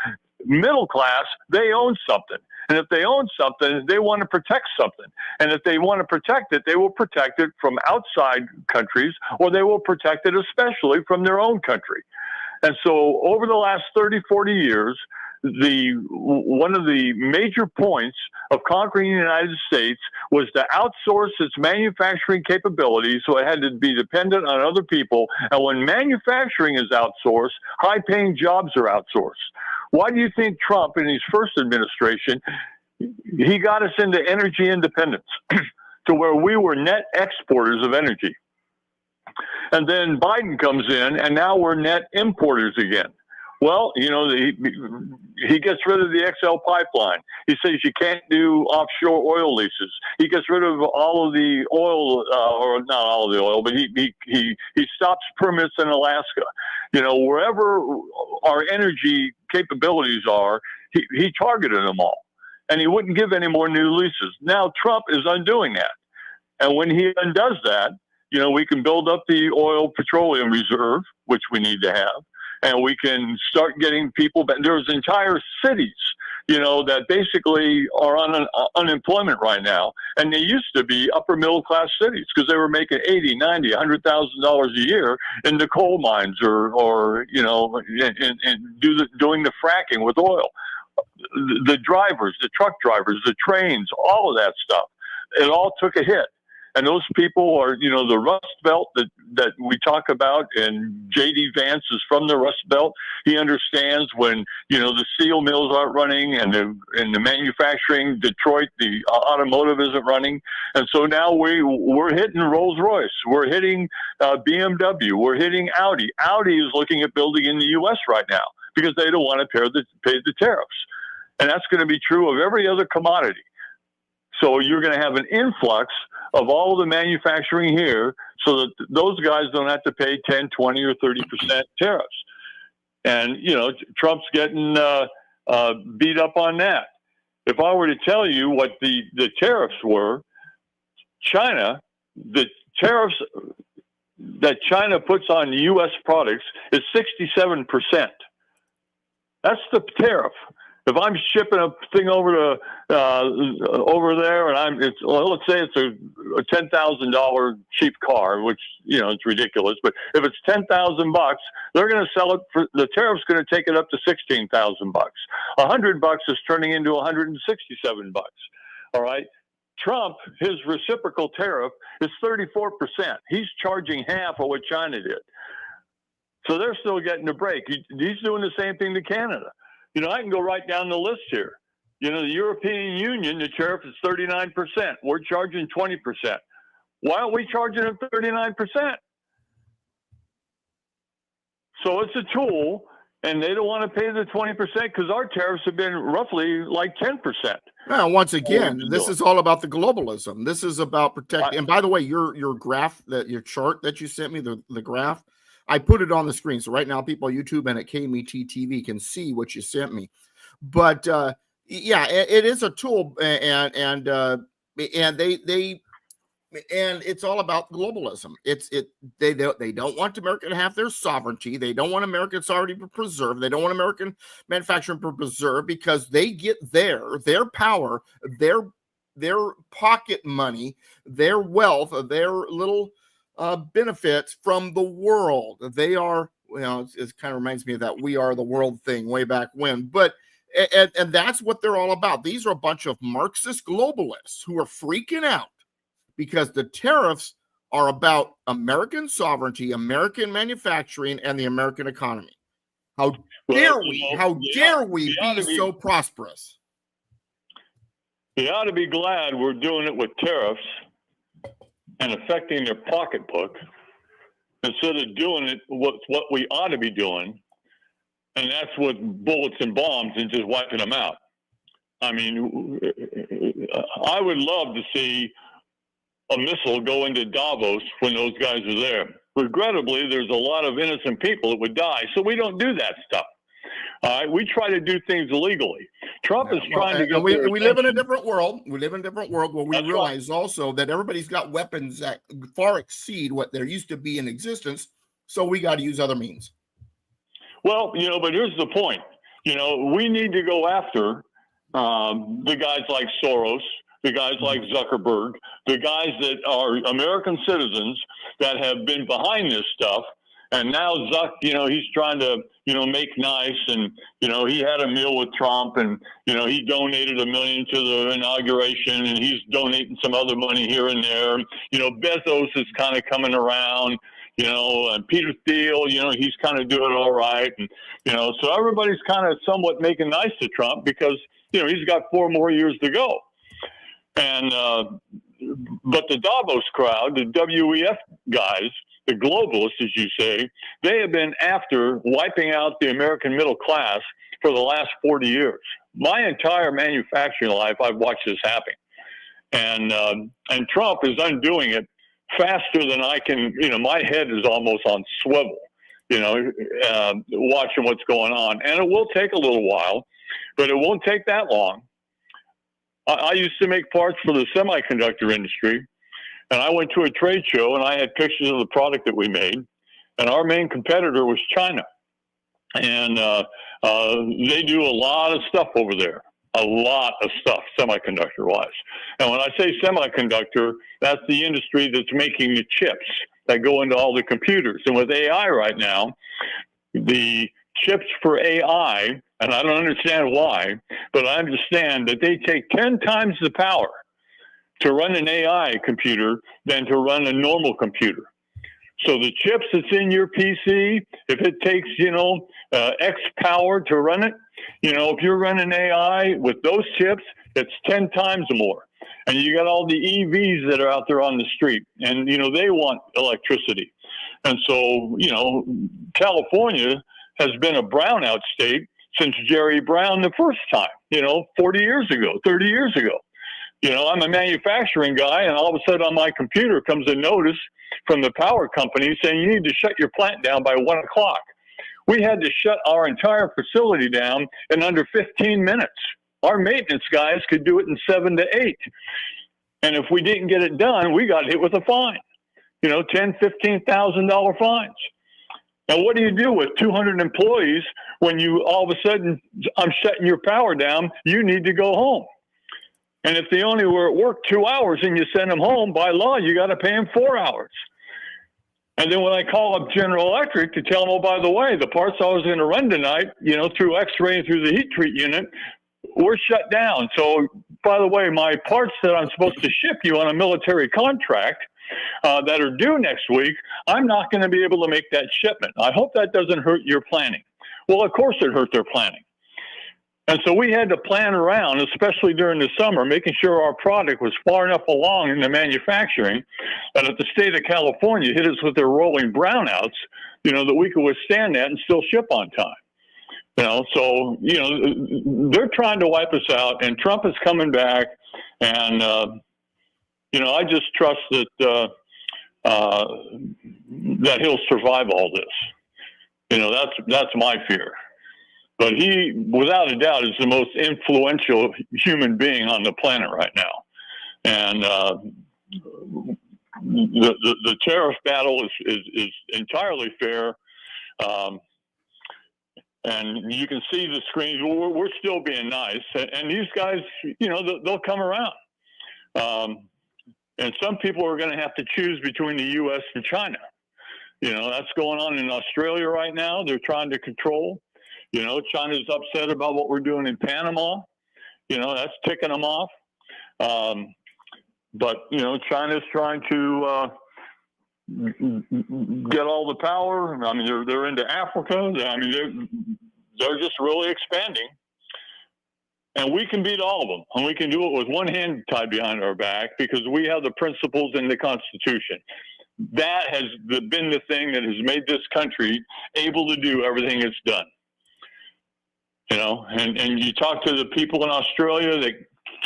Middle class, they own something. And if they own something, they want to protect something. And if they want to protect it, they will protect it from outside countries, or they will protect it especially from their own country. And so over the last 30, 40 years, one of the major points of conquering the United States was to outsource its manufacturing capabilities, so it had to be dependent on other people. And when manufacturing is outsourced, high-paying jobs are outsourced. Why do you think Trump, in his first administration, he got us into energy independence to where we were net exporters of energy? And then Biden comes in, and now we're net importers again. Well, he gets rid of the XL pipeline. He says you can't do offshore oil leases. He gets rid of all of the oil, or not all of the oil, but he stops permits in Alaska. Wherever our energy capabilities are, he targeted them all, and he wouldn't give any more new leases. Now Trump is undoing that, and when he undoes that, we can build up the oil petroleum reserve, which we need to have. And we can start getting people back. There's entire cities, that basically are on unemployment right now. And they used to be upper middle class cities because they were making $80,000, $90,000, $100,000 a year in the coal mines or doing the fracking with oil. The drivers, the truck drivers, the trains, all of that stuff, it all took a hit. And those people are, the Rust Belt that we talk about, and J.D. Vance is from the Rust Belt. He understands when, the steel mills aren't running and the manufacturing, Detroit, the automotive isn't running. And so now we're hitting Rolls-Royce. We're hitting BMW. We're hitting Audi. Audi is looking at building in the U.S. right now because they don't want to pay the tariffs. And that's going to be true of every other commodity. So you're going to have an influx of all of the manufacturing here so that those guys don't have to pay 10, 20, or 30% tariffs. And, Trump's getting beat up on that. If I were to tell you what the tariffs were, the tariffs that China puts on U.S. products is 67%. That's the tariff. If I'm shipping a thing over there, and let's say it's a $10,000 cheap car, which it's ridiculous. But if it's $10,000, they're going to sell it for the tariff's going to take it up to $16,000. $100 is turning into $167. All right. Trump, his reciprocal tariff is 34%. He's charging half of what China did. So they're still getting a break. He's doing the same thing to Canada. I can go right down the list here. The European Union, the tariff is 39%. We're charging 20%. Why aren't we charging them 39%? So it's a tool, and they don't want to pay the 20% because our tariffs have been roughly like 10%.
Well, once again, this is all about the globalism. This is about protecting. And by the way, your graph, your chart that you sent me, the graph, I put it on the screen. So right now, people on YouTube and at KMET TV can see what you sent me. But yeah, it is a tool, and it's all about globalism. They don't want America to have their sovereignty. They don't want American sovereignty preserved. They don't want American manufacturing preserved because they get their power, their pocket money, their wealth, their little benefits from the world. They are, it kind of reminds me of that "we are the world" thing way back when. But and that's what they're all about. These are a bunch of Marxist globalists who are freaking out because the tariffs are about American sovereignty, American manufacturing, and the American economy. How dare we be so prosperous?
You ought to be glad we're doing it with tariffs and affecting their pocketbook instead of doing it what we ought to be doing, and that's with bullets and bombs and just wiping them out. I mean, I would love to see a missile go into Davos when those guys are there. Regrettably, there's a lot of innocent people that would die, so we don't do that stuff. We try to do things legally. Trump is trying to get.
We live in a different world. We live in a different world where we realize also that everybody's got weapons that far exceed what there used to be in existence. So we got to use other means.
Well, but here's the point. We need to go after the guys like Soros, the guys like Zuckerberg, the guys that are American citizens that have been behind this stuff. And now Zuck, he's trying to, make nice. And, he had a meal with Trump and, he donated $1 million to the inauguration and he's donating some other money here and there. Bezos is kind of coming around, and Peter Thiel, he's kind of doing all right. And, so everybody's kind of somewhat making nice to Trump because, he's got 4 more years to go. And, but the Davos crowd, the WEF guys, the globalists, as you say, they have been after wiping out the American middle class for the last 40 years. My entire manufacturing life, I've watched this happen. And Trump is undoing it faster than I can, my head is almost on swivel, watching what's going on. And it will take a little while, but it won't take that long. I used to make parts for the semiconductor industry. And I went to a trade show and I had pictures of the product that we made. And our main competitor was China. And they do a lot of stuff over there, a lot of stuff, semiconductor-wise. And when I say semiconductor, that's the industry that's making the chips that go into all the computers. And with AI right now, the chips for AI, and I don't understand why, but I understand that they take 10 times the power to run an AI computer than to run a normal computer. So the chips that's in your PC, if it takes, X power to run it, if you're running AI with those chips, it's 10 times more. And you got all the EVs that are out there on the street and, they want electricity. And so, California has been a brownout state since Jerry Brown the first time, 40 years ago, 30 years ago. I'm a manufacturing guy, and all of a sudden on my computer comes a notice from the power company saying you need to shut your plant down by 1 o'clock. We had to shut our entire facility down in under 15 minutes. Our maintenance guys could do it in 7 to 8. And if we didn't get it done, we got hit with a fine, $10,000, $15,000 fines. Now, what do you do with 200 employees when you all of a sudden, I'm shutting your power down, you need to go home? And if they only were at work 2 hours and you send them home, by law, you got to pay them 4 hours. And then when I call up General Electric to tell them, oh, by the way, the parts I was going to run tonight, through X-ray and through the heat treat unit, we're shut down. So, by the way, my parts that I'm supposed to ship you on a military contract that are due next week, I'm not going to be able to make that shipment. I hope that doesn't hurt your planning. Well, of course it hurt their planning. And so we had to plan around, especially during the summer, making sure our product was far enough along in the manufacturing that if the state of California hit us with their rolling brownouts, that we could withstand that and still ship on time. So, they're trying to wipe us out, and Trump is coming back. And, I just trust that he'll survive all this. That's my fear. But he, without a doubt, is the most influential human being on the planet right now. And the tariff battle is entirely fair. And you can see the screens. We're still being nice. And these guys, they'll come around. And some people are going to have to choose between the U.S. and China. That's going on in Australia right now. They're trying to control. China's upset about what we're doing in Panama. That's ticking them off. But China's trying to get all the power. I mean, they're into Africa. I mean, they're just really expanding. And we can beat all of them. And we can do it with one hand tied behind our back because we have the principles in the Constitution. That has been the thing that has made this country able to do everything it's done. And you talk to the people in Australia that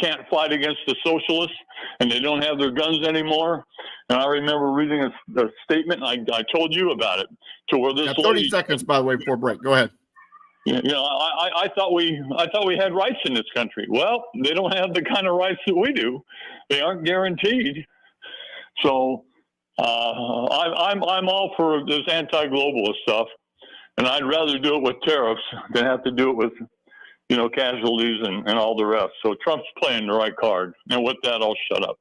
can't fight against the socialists and they don't have their guns anymore. And I remember reading a statement, and I told you about it, to where this
30 seconds, by the way, before break. Go ahead.
I thought we had rights in this country. Well, they don't have the kind of rights that we do. They aren't guaranteed. So I'm all for this anti-globalist stuff. And I'd rather do it with tariffs than have to do it with, casualties and all the rest. So Trump's playing the right card. And with that, I'll shut up.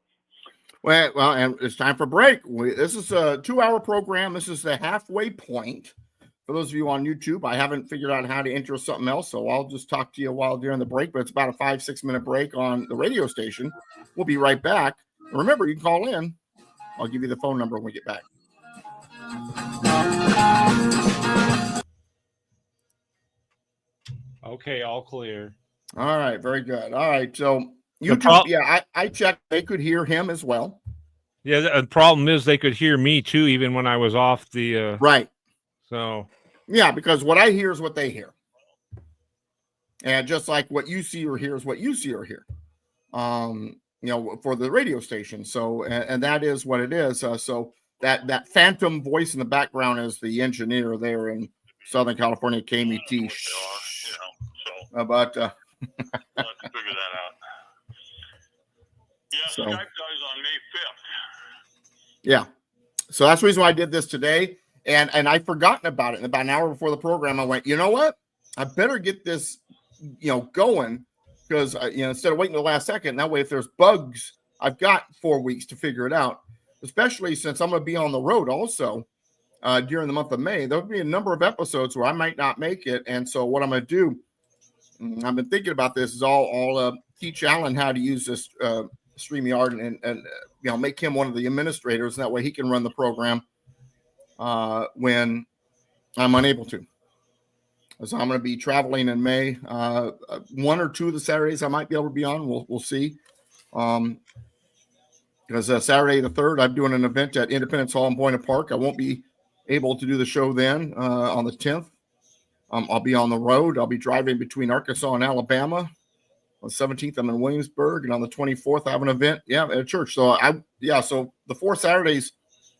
Well, and it's time for break. This is a 2-hour program. This is the halfway point. For those of you on YouTube, I haven't figured out how to intro something else, so I'll just talk to you a while during the break. But it's about a 5-6 minute break on the radio station. We'll be right back. And remember, you can call in. I'll give you the phone number when we get back.
Okay, all clear.
All right, very good. All right, so YouTube, I checked. They could hear him as well.
Yeah, the problem is they could hear me too, even when I was off the
right.
So
yeah, because what I hear is what they hear, and just like what you see or hear is what you see or hear. For the radio station. So, and that is what it is. So that phantom voice in the background is the engineer there in Southern California, KMET.
We'll have to figure that out. Yeah,
so,
Skype dies on May 5th.
Yeah. So that's the reason why I did this today. And I'd forgotten about it. And about an hour before the program, I went, you know what? I better get this, going. Because, instead of waiting the last second, that way, if there's bugs, I've got 4 weeks to figure it out, especially since I'm going to be on the road also during the month of May. There'll be a number of episodes where I might not make it. And so what I'm going to do, I've been thinking about this, is I'll teach Alan how to use this StreamYard and make him one of the administrators. And that way he can run the program when I'm unable to. So I'm going to be traveling in May. 1 or 2 of the Saturdays I might be able to be on. We'll see. Because Saturday the 3rd, I'm doing an event at Independence Hall in Buena Park. I won't be able to do the show then. On the 10th, I'll be on the road. I'll be driving between Arkansas and Alabama. On the 17th, I'm in Williamsburg, and on the 24th, I have an event. Yeah, at a church. So so the 4 Saturdays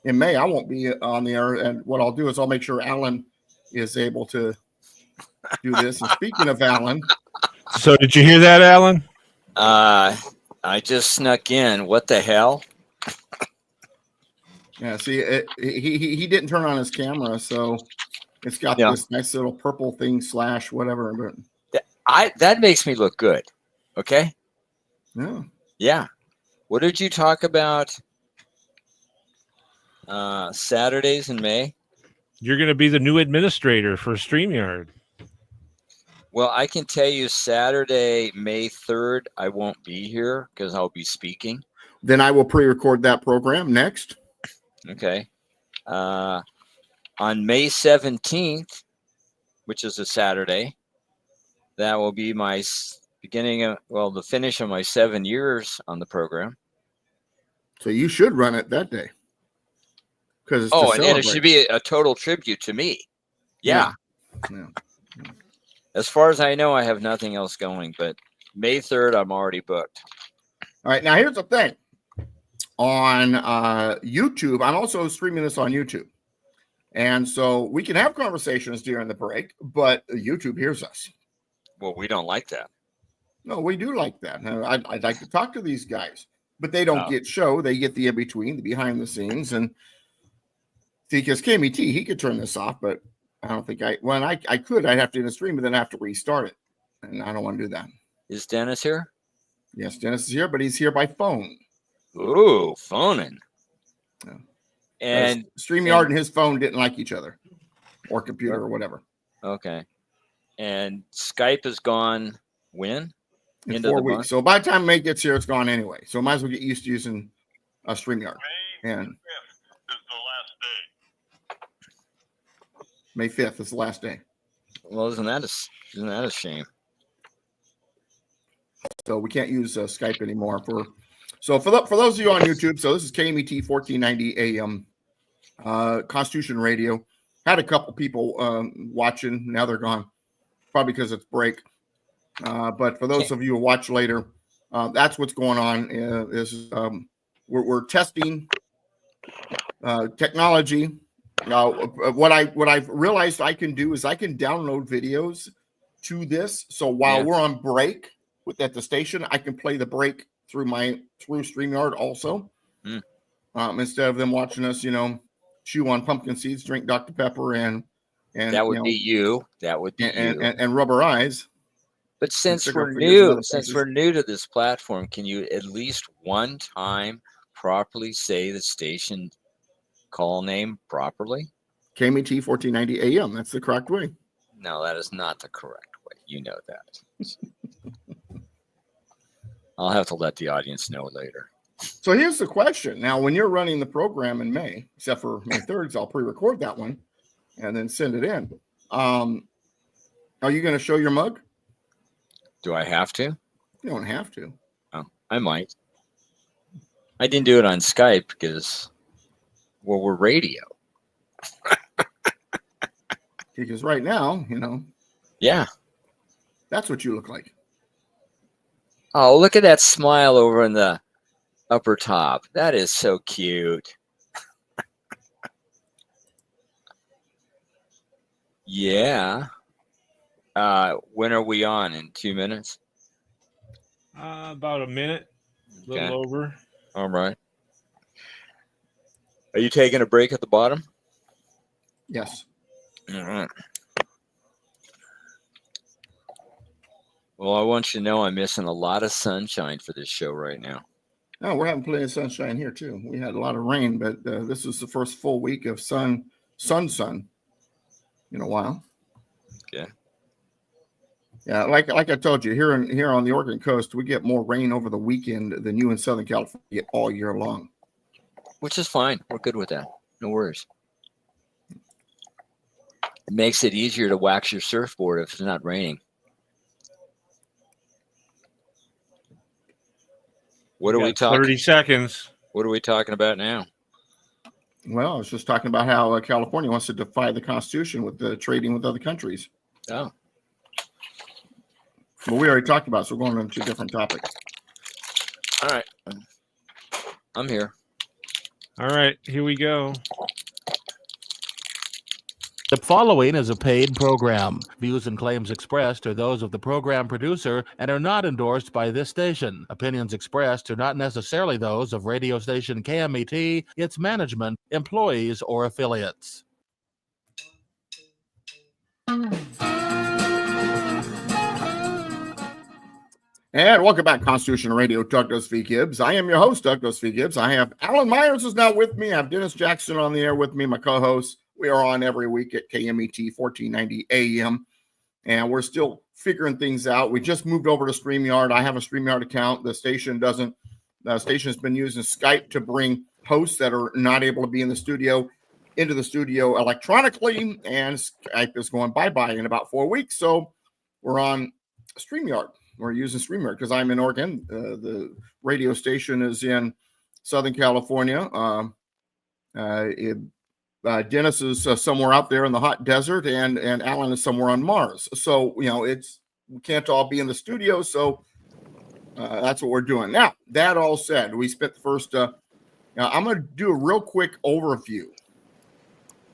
in May, I won't be on the air. And what I'll do is I'll make sure Alan is able to do this. And speaking of Alan,
So did you hear that, Alan?
I just snuck in. What the hell?
yeah, see, he didn't turn on his camera, so it's got
Yeah.
this nice little purple thing / whatever. But
That makes me look good. Okay.
yeah,
Yeah. What did you talk about? Saturdays in May.
You're going to be the new administrator for StreamYard.
Well, I can tell you Saturday, May 3rd, I won't be here because I'll be speaking.
then I will pre-record that program next.
Okay. On May 17th, which is a Saturday, that will be my the finish of my 7 years on the program.
So you should run it that day. Because
And it should be a total tribute to me. Yeah.
Yeah.
As far as I know, I have nothing else going, but May 3rd, I'm already booked.
All right. Now here's the thing. On YouTube, I'm also streaming this on YouTube. And so we can have conversations during the break, but YouTube hears us.
Well, we don't like that.
No, we do like that. Now, I'd like to talk to these guys, but they don't get show. They get the in-between, the behind the scenes. And because KMET, he could turn this off, but I don't think I could. I'd have to do the stream, but then I have to restart it. And I don't want to do that.
Is Dennis here?
Yes, Dennis is here, but he's here by phone.
Ooh, phoning.
Yeah.
And
StreamYard and his phone didn't like each other, or computer or whatever.
Okay. And Skype is gone when?
In
End of
4
the
weeks.
month?
So by the time May gets here, it's gone anyway. So might as well get used to using StreamYard. And
Is the last day.
May 5th is the last day.
Well, isn't that a shame?
So we can't use Skype anymore. For those of you on YouTube, so this is KMET 1490 AM, Constitution Radio. Had a couple people watching. Now they're gone, probably because it's break. But for those of you who watch later, that's what's going on. We're testing technology. What I've realized I can do is I can download videos to this. So while we're on break at the station, I can play the break through StreamYard also. Instead of them watching us, chew on pumpkin seeds, drink Dr. Pepper, and
that would be you. That would be you.
And rubber eyes.
But since we're new to this platform, can you at least one time properly say the station call name properly?
KMET 1490 AM. That's the correct way.
No, that is not the correct way. You know that. I'll have to let the audience know later.
So here's the question. Now, when you're running the program in May, except for May 3rd, I'll pre-record that one and then send it in. Are you going to show your mug?
Do I have to?
You don't have to.
Oh, I might. I didn't do it on Skype because, we're radio.
Because right now,
Yeah.
that's what you look like.
Oh, look at that smile over in the upper top. That is so cute. Yeah. When are we on? In 2 minutes?
About a minute, a little over.
All right. Are you taking a break at the bottom?
Yes.
All right. Well, I want you to know I'm missing a lot of sunshine for this show right now.
No, we're having plenty of sunshine here too. We had a lot of rain, but this is the first full week of sun in a while.
Okay.
Yeah, like I told you, here on the Oregon coast, we get more rain over the weekend than you in Southern California get all year long.
Which is fine. We're good with that. No worries. It makes it easier to wax your surfboard if it's not raining. What are we talking?
30 seconds.
What are we talking about now?
Well, I was just talking about how California wants to defy the Constitution with the trading with other countries.
Oh.
But we already talked about it, so we're going on to a different topic.
All right. I'm here.
All right, here we go.
The following is a paid program. Views and claims expressed are those of the program producer and are not endorsed by this station. Opinions expressed are not necessarily those of radio station KMET, its management, employees, or affiliates.
And welcome back, Constitutional Radio, Douglas V. Gibbs. I am your host, Douglas V. Gibbs. I have Alan Myers is now with me. I have Dennis Jackson on the air with me, my co-host. We are on every week at KMET 1490 AM, and we're still figuring things out. We just moved over to StreamYard. I have a StreamYard account. The station doesn't. The station has been using Skype to bring hosts that are not able to be in the studio into the studio electronically, and Skype is going bye-bye in about 4 weeks. So we're on StreamYard. We're using StreamYard because I'm in Oregon. The radio station is in Southern California. Dennis is somewhere out there in the hot desert, and Alan is somewhere on Mars. So, we can't all be in the studio. So that's what we're doing. Now, that all said, we spent the first, I'm going to do a real quick overview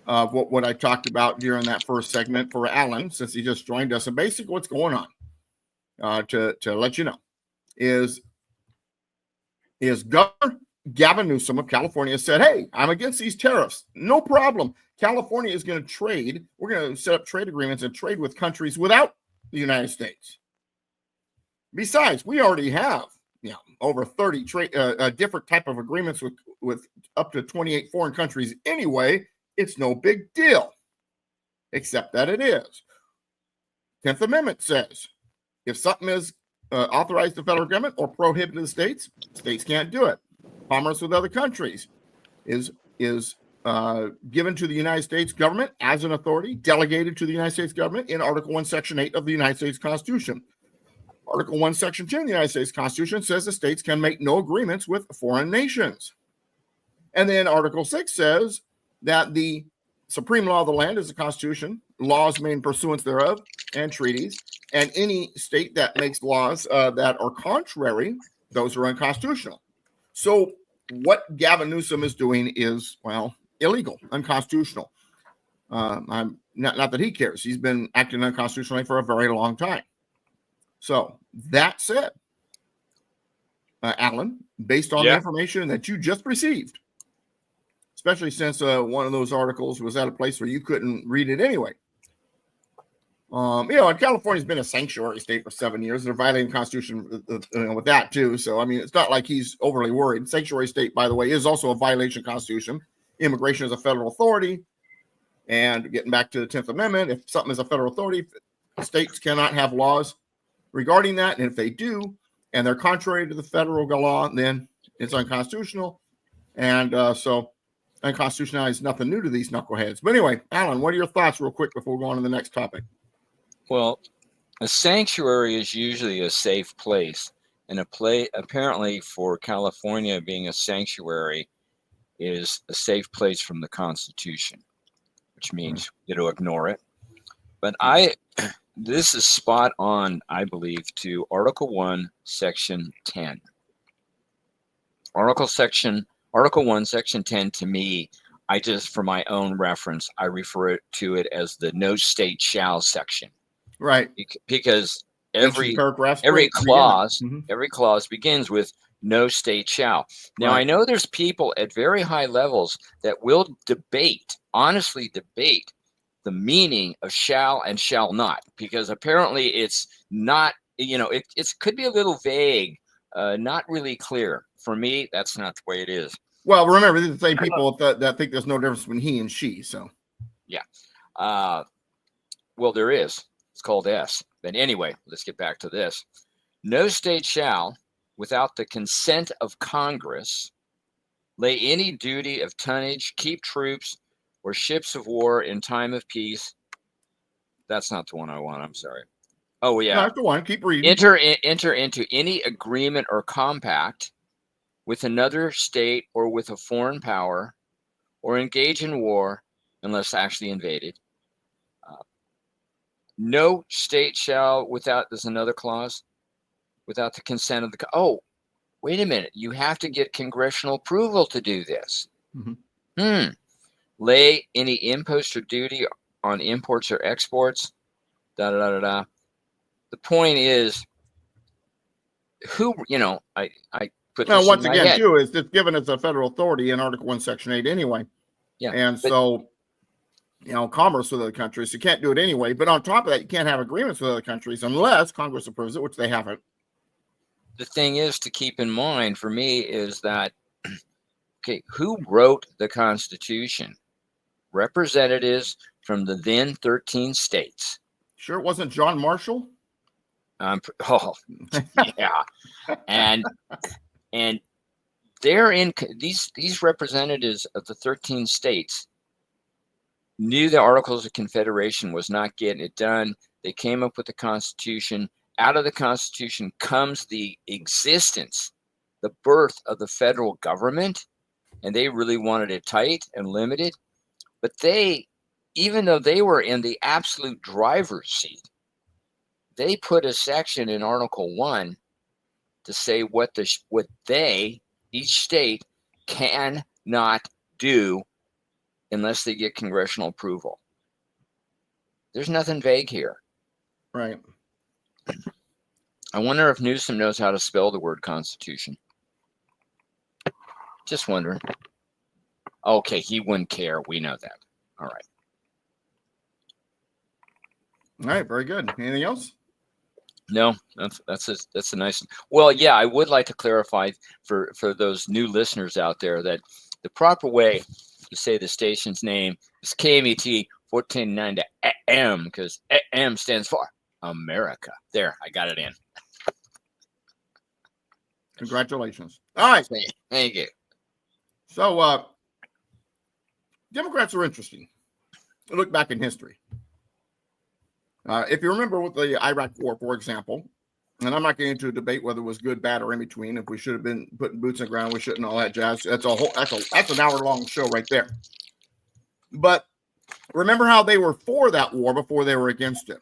of what I talked about during that first segment for Alan, since he just joined us. And basically what's going on, to let you know, is Governor Gavin Newsom of California said, hey, I'm against these tariffs. No problem. California is going to trade. We're going to set up trade agreements and trade with countries without the United States. Besides, we already have over 30 different type of agreements with up to 28 foreign countries anyway. It's no big deal, except that it is. 10th Amendment says if something is authorized the federal government or prohibited to the states, states can't do it. Commerce with other countries is given to the United States government as an authority delegated to the United States government in Article 1, Section 8 of the United States Constitution. Article 1, Section 10 of the United States Constitution says the states can make no agreements with foreign nations. And then Article 6 says that the supreme law of the land is the Constitution, laws made in pursuance thereof, and treaties. And any state that makes laws that are contrary, those are unconstitutional. So what Gavin Newsom is doing is, illegal, unconstitutional. I'm not that he cares. He's been acting unconstitutionally for a very long time. So that said, Alan, based on the information that you just received, especially since one of those articles was at a place where you couldn't read it anyway. And California's been a sanctuary state for 7 years. They're violating the Constitution with that too. So, it's not like he's overly worried. Sanctuary state, by the way, is also a violation of the Constitution. Immigration is a federal authority. And getting back to the 10th Amendment, if something is a federal authority, states cannot have laws regarding that. And if they do, and they're contrary to the federal law, then it's unconstitutional. And so unconstitutionality is nothing new to these knuckleheads. But anyway, Alan, what are your thoughts real quick before we go on to the next topic?
Well, a sanctuary is usually a safe place, and apparently for California being a sanctuary is a safe place from the Constitution, which means it'll ignore it. But this is spot on, I believe, to Article 1, Section 10. Article 1, Section 10, to me, for my own reference, I refer to it as the no state shall section.
Right.
Because every clause begins with no state shall. Now, I know there's people at very high levels that will honestly debate the meaning of shall and shall not, because apparently it's not, it could be a little vague, not really clear. For me, that's not the way it is.
Well, remember, these are the same people that think there's no difference between he and she. So,
yeah. Well, there is. It's called S. But anyway, let's get back to this. No state shall, without the consent of Congress, lay any duty of tonnage, keep troops, or ships of war in time of peace. That's not the one I want. I'm sorry. Oh, yeah.
That's the one. Keep reading.
Enter into any agreement or compact with another state or with a foreign power, or engage in war unless actually invaded. No state shall, there's another clause, without the consent of wait a minute. You have to get congressional approval to do this.
Mm-hmm.
Lay any impost or duty on imports or exports. Da da da da da. The point is, who I put
Now,
this
once
in my
again,
head.
too, is it's given as a federal authority in Article 1, Section 8 anyway.
Yeah,
And
but-
so, commerce with other countries, you can't do it anyway. But on top of that, you can't have agreements with other countries unless Congress approves it, which they haven't.
The thing is to keep in mind for me is that, okay, who wrote the Constitution? Representatives from the then 13 states.
Sure, it wasn't John Marshall.
Oh, yeah, and they're in these representatives of the 13 states knew the Articles of Confederation was not getting it done. They came up with the Constitution. Out of the Constitution comes the existence, the birth of the federal government, and they really wanted it tight and limited. But they, even though they were in the absolute driver's seat, they put a section in Article 1 to say what each state cannot do unless they get congressional approval. There's nothing vague here.
Right.
I wonder if Newsom knows how to spell the word Constitution. Just wondering. Okay, he wouldn't care. We know that. All right.
All right. Very good. Anything else?
No, that's a nice. Well, yeah, I would like to clarify for those new listeners out there that the proper way to say the station's name is KMET 1490 AM because AM stands for America. There, I got it in.
Congratulations. All right.
Thank you.
So, Democrats are interesting. Look back in history. If you remember with the Iraq War, for example, and I'm not getting into a debate whether it was good, bad, or in between. If we should have been putting boots on the ground, we shouldn't. All that jazz. That's an hour-long show right there. But remember how they were for that war before they were against it.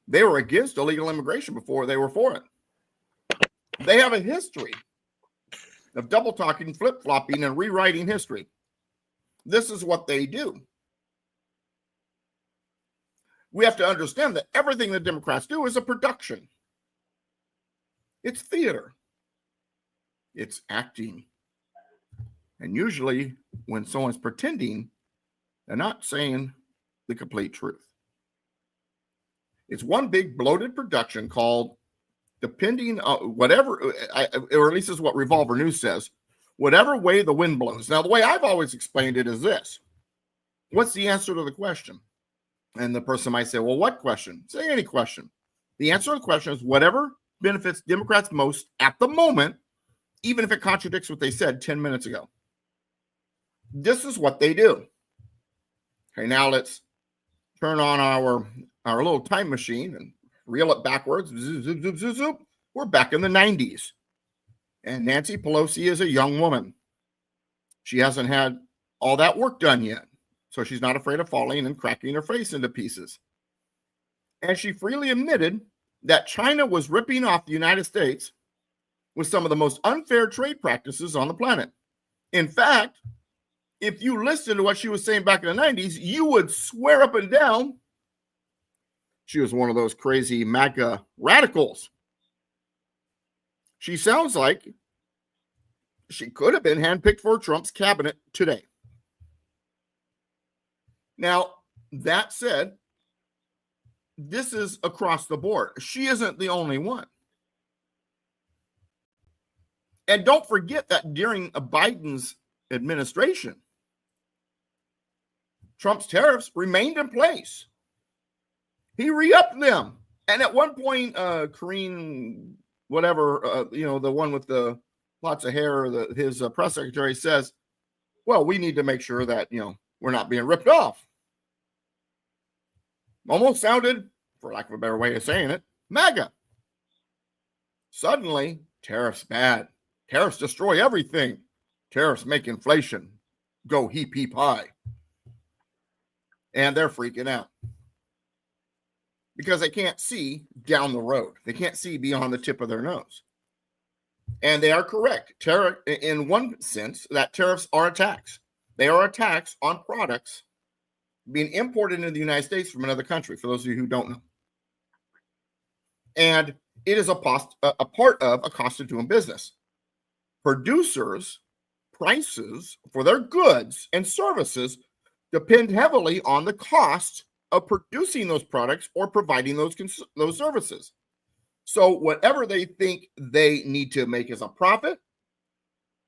They were against illegal immigration before they were for it. They have a history of double talking, flip-flopping, and rewriting history. This is what they do. We have to understand that everything the Democrats do is a production. It's theater. It's acting. And usually when someone's pretending, they're not saying the complete truth. It's one big bloated production called, depending on whatever, or at least this is what Revolver News says, whatever way the wind blows. Now, the way I've always explained it is this. What's the answer to the question? And the person might say, well, what question? Say any question. The answer to the question is whatever benefits Democrats most at the moment, even if it contradicts what they said 10 minutes ago. This is what they do. Okay, now let's turn on our little time machine and reel it backwards. Zoop, zoop, zoop, zoop, zoop. We're back in the 90s. And Nancy Pelosi is a young woman. She hasn't had all that work done yet. So she's not afraid of falling and cracking her face into pieces. And she freely admitted that China was ripping off the United States with some of the most unfair trade practices on the planet. In fact, if you listen to what she was saying back in the 90s, you would swear up and down she was one of those crazy MAGA radicals. She sounds like she could have been handpicked for Trump's cabinet today. Now, that said, this is across the board. She isn't the only one. And don't forget that during Biden's administration, Trump's tariffs remained in place. He re-upped them. And at one point, Karine, whatever, the one with the lots of hair, his press secretary says, well, we need to make sure that, we're not being ripped off. Almost sounded, for lack of a better way of saying it, MAGA. Suddenly, tariffs bad. Tariffs destroy everything. Tariffs make inflation go heap, heap high. And they're freaking out. Because they can't see down the road. They can't see beyond the tip of their nose. And they are correct. In one sense, that tariffs are a tax. They are a tax on products being imported into the United States from another country, for those of you who don't know. And it is a part of a cost of doing business. Producers' prices for their goods and services depend heavily on the cost of producing those products or providing those services. So whatever they think they need to make as a profit,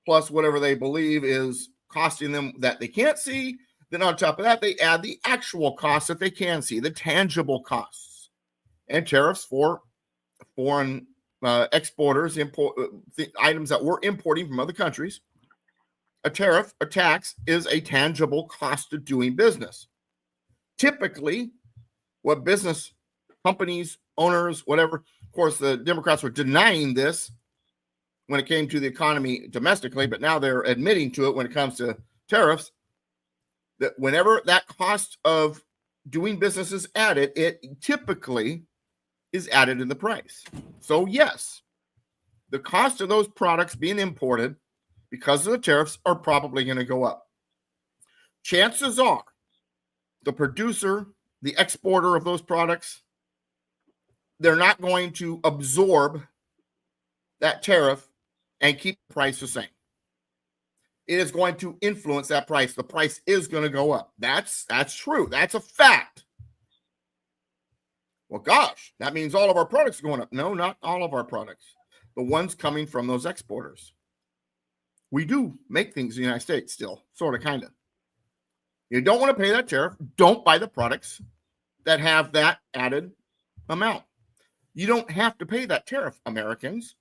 plus whatever they believe is costing them that they can't see, then on top of that, they add the actual costs that they can see, the tangible costs. And tariffs for foreign exporters, items that we're importing from other countries. A tariff, a tax, is a tangible cost of doing business. Typically, what business companies, owners, whatever, of course, the Democrats were denying this when it came to the economy domestically, but now they're admitting to it when it comes to tariffs, that whenever that cost of doing business is added, it typically is added in the price. So yes, the cost of those products being imported because of the tariffs are probably going to go up. Chances are the producer, the exporter of those products, they're not going to absorb that tariff and keep the price the same. It is going to influence that price. The price is going to go up. That's true. That's a fact. Well, gosh, that means all of our products are going up. No, not all of our products. The ones coming from those exporters. We do make things in the United States still, sort of, kind of. You don't want to pay that tariff. Don't buy the products that have that added amount. You don't have to pay that tariff, Americans.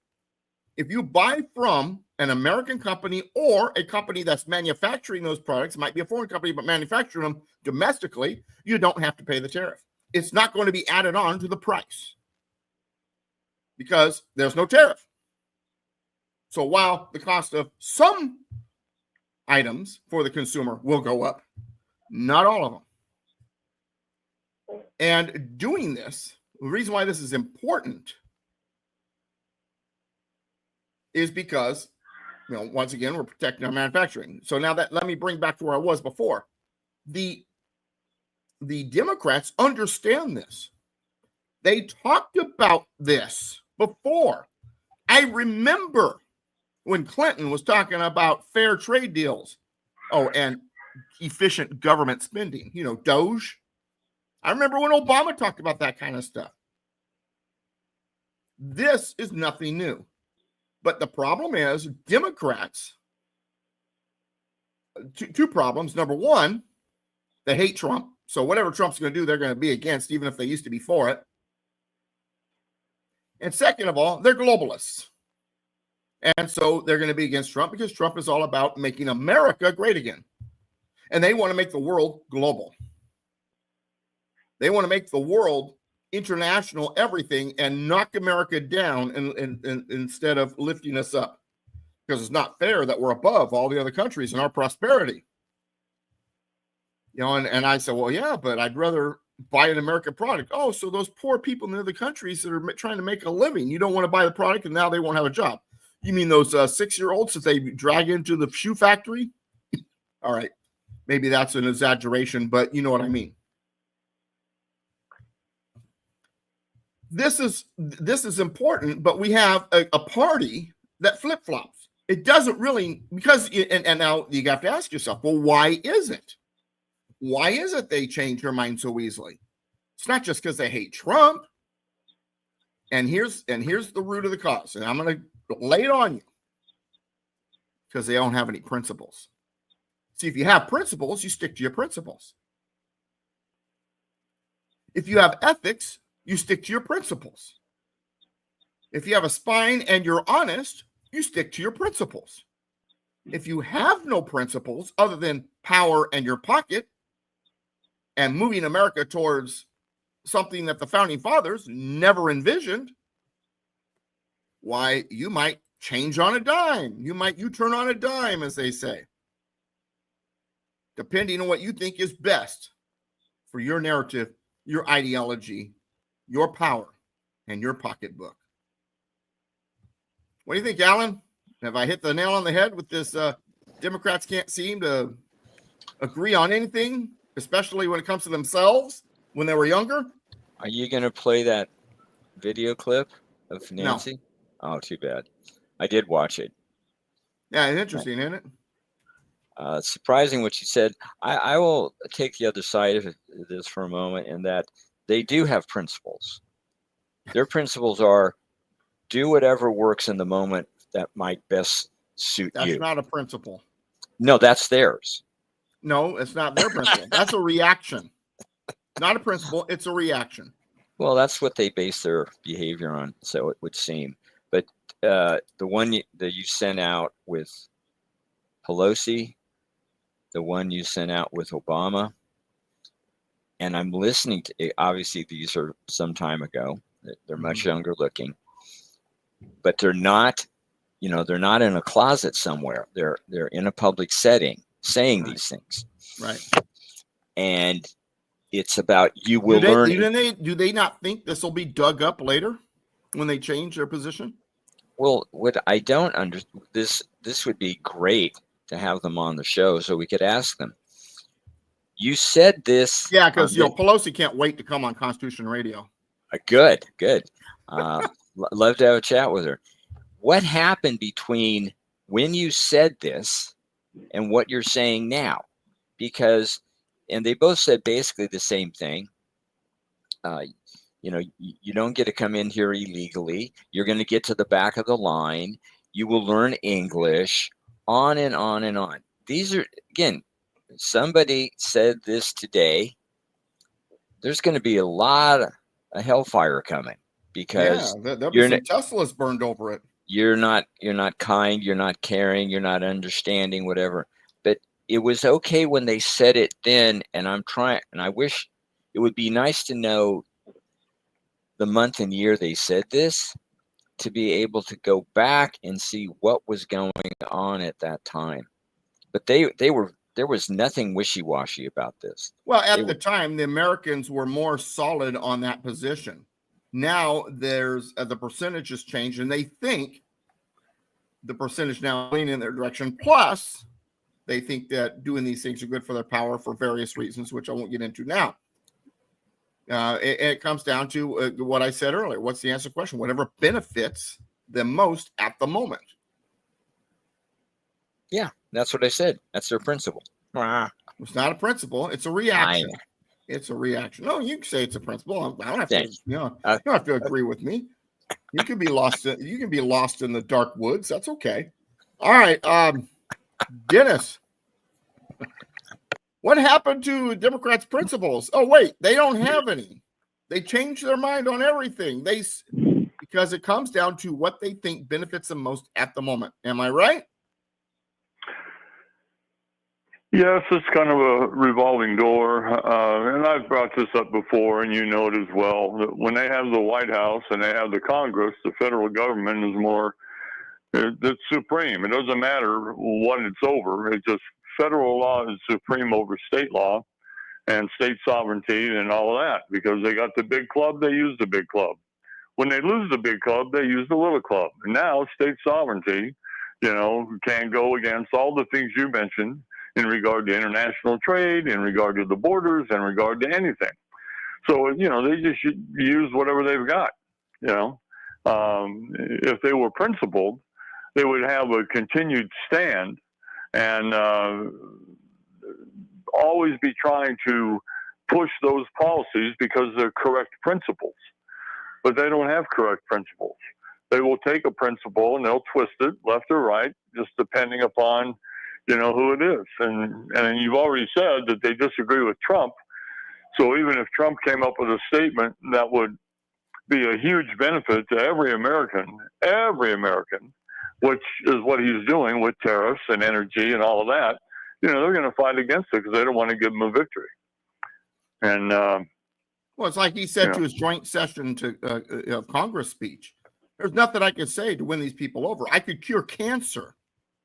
If you buy from an American company or a company that's manufacturing those products, it might be a foreign company, but manufacturing them domestically, you don't have to pay the tariff. It's not going to be added on to the price because there's no tariff. So while the cost of some items for the consumer will go up, not all of them. And doing this, the reason why this is important is because, once again, we're protecting our manufacturing. So now let me bring back to where I was before. The Democrats understand this. They talked about this before. I remember when Clinton was talking about fair trade deals. Oh, and efficient government spending, DOGE. I remember when Obama talked about that kind of stuff. This is nothing new. But the problem is Democrats, two problems. Number one, they hate Trump. So whatever Trump's going to do, they're going to be against, even if they used to be for it. And second of all, they're globalists. And so they're going to be against Trump because Trump is all about making America great again. And they want to make the world global. They want to make the world international everything and knock America down and instead of lifting us up. Because it's not fair that we're above all the other countries in our prosperity. And I said, well, yeah, but I'd rather buy an American product. Oh, so those poor people in the other countries that are trying to make a living, you don't want to buy the product and now they won't have a job. You mean those 6-year-olds that they drag into the shoe factory? All right. Maybe that's an exaggeration, but you know what I mean. This is important, but we have a party that flip-flops. It doesn't really, because, and now you have to ask yourself, well, why is it? Why is it they change their mind so easily? It's not just because they hate Trump. And here's the root of the cause. And I'm going to lay it on you. Because they don't have any principles. See, if you have principles, you stick to your principles. If you have ethics, you stick to your principles. If you have a spine and you're honest, you stick to your principles. If you have no principles other than power and your pocket and moving America towards something that the founding fathers never envisioned, why, you might change on a dime. You turn on a dime, as they say, depending on what you think is best for your narrative, your ideology, your power, and your pocketbook. What do you think, Alan? Have I hit the nail on the head with this? Democrats can't seem to agree on anything especially when it comes to themselves when they were younger.
Are you going to play that video clip of
No.
Nancy? Oh, too bad. I did watch it.
Yeah, it's interesting, isn't it?
Surprising what she said. I will take the other side of this for a moment, in that they do have principles. Their principles are do whatever works in the moment that might best suit
That's
you.
not a principle.
No, that's theirs.
No, it's not their principle. That's a reaction. Not a principle. It's a reaction.
Well, that's what they base their behavior on, so it would seem. But the one that you sent out with Pelosi, the one you sent out with Obama, and I'm listening to, obviously these are some time ago. They're much younger looking, but they're not, they're not in a closet somewhere. They're in a public setting saying these things.
Right.
And it's about you will learn.
Do they not think this will be dug up later when they change their position?
Well, what I don't understand, this would be great to have them on the show so we could ask them. You said this.
Yeah, because Pelosi can't wait to come on Constitution Radio.
Good. Love to have a chat with her. What happened between when you said this and what you're saying now? Because, and they both said basically the same thing. You don't get to come in here illegally. You're going to get to the back of the line. You will learn English, on and on and on. These are, again, somebody said this today. There's going to be a lot of hellfire coming, because
there'll be some Teslas burned over it. You're
not kind, you're not caring, you're not understanding, whatever. But it was okay when they said it then, and I wish it would be nice to know the month and year they said this, to be able to go back and see what was going on at that time. But there was nothing wishy-washy about this.
Well, at the time, the Americans were more solid on that position. Now there's the percentage has changed, and they think the percentage now leaning in their direction. Plus, they think that doing these things are good for their power for various reasons, which I won't get into now. It comes down to what I said earlier. What's the answer to the question? Whatever benefits them most at the moment.
Yeah, that's what I said. That's their principle.
It's not a principle. It's a reaction. It's a reaction. No, you can say it's a principle. I don't have to. You don't have to agree with me. You can be lost. You can be lost in the dark woods. That's okay. All right, Dennis. What happened to Democrats' principles? Oh, wait, they don't have any. They changed their mind on everything. Because it comes down to what they think benefits them most at the moment. Am I right?
Yes, it's kind of a revolving door. And I've brought this up before, and you know it as well, that when they have the White House and they have the Congress, the federal government is it's supreme. It doesn't matter what it's over. It's just federal law is supreme over state law and state sovereignty and all of that, because they got the big club, they use the big club. When they lose the big club, they use the little club. And now state sovereignty, can go against all the things you mentioned in regard to international trade, in regard to the borders, in regard to anything. So, they just should use whatever they've got, If they were principled, they would have a continued stand and always be trying to push those policies because they're correct principles. But they don't have correct principles. They will take a principle and they'll twist it left or right, just depending upon, who it is. And you've already said that they disagree with Trump. So even if Trump came up with a statement that would be a huge benefit to every American, which is what he's doing with tariffs and energy and all of that, they're going to fight against it because they don't want to give him a victory. And
well, it's like he said to his joint session of Congress speech. There's nothing I can say to win these people over. I could cure cancer,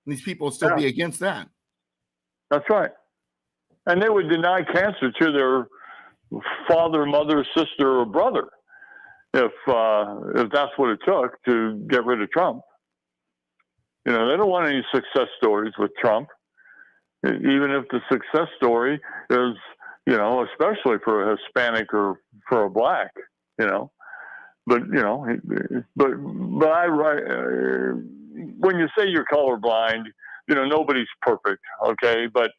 and these people would still be against that.
That's right. And they would deny cancer to their father, mother, sister, or brother if that's what it took to get rid of Trump. They don't want any success stories with Trump. Even if the success story is you know, especially for a Hispanic or for a black, you know. But you know, but when you say you're colorblind, you know, nobody's perfect, okay? But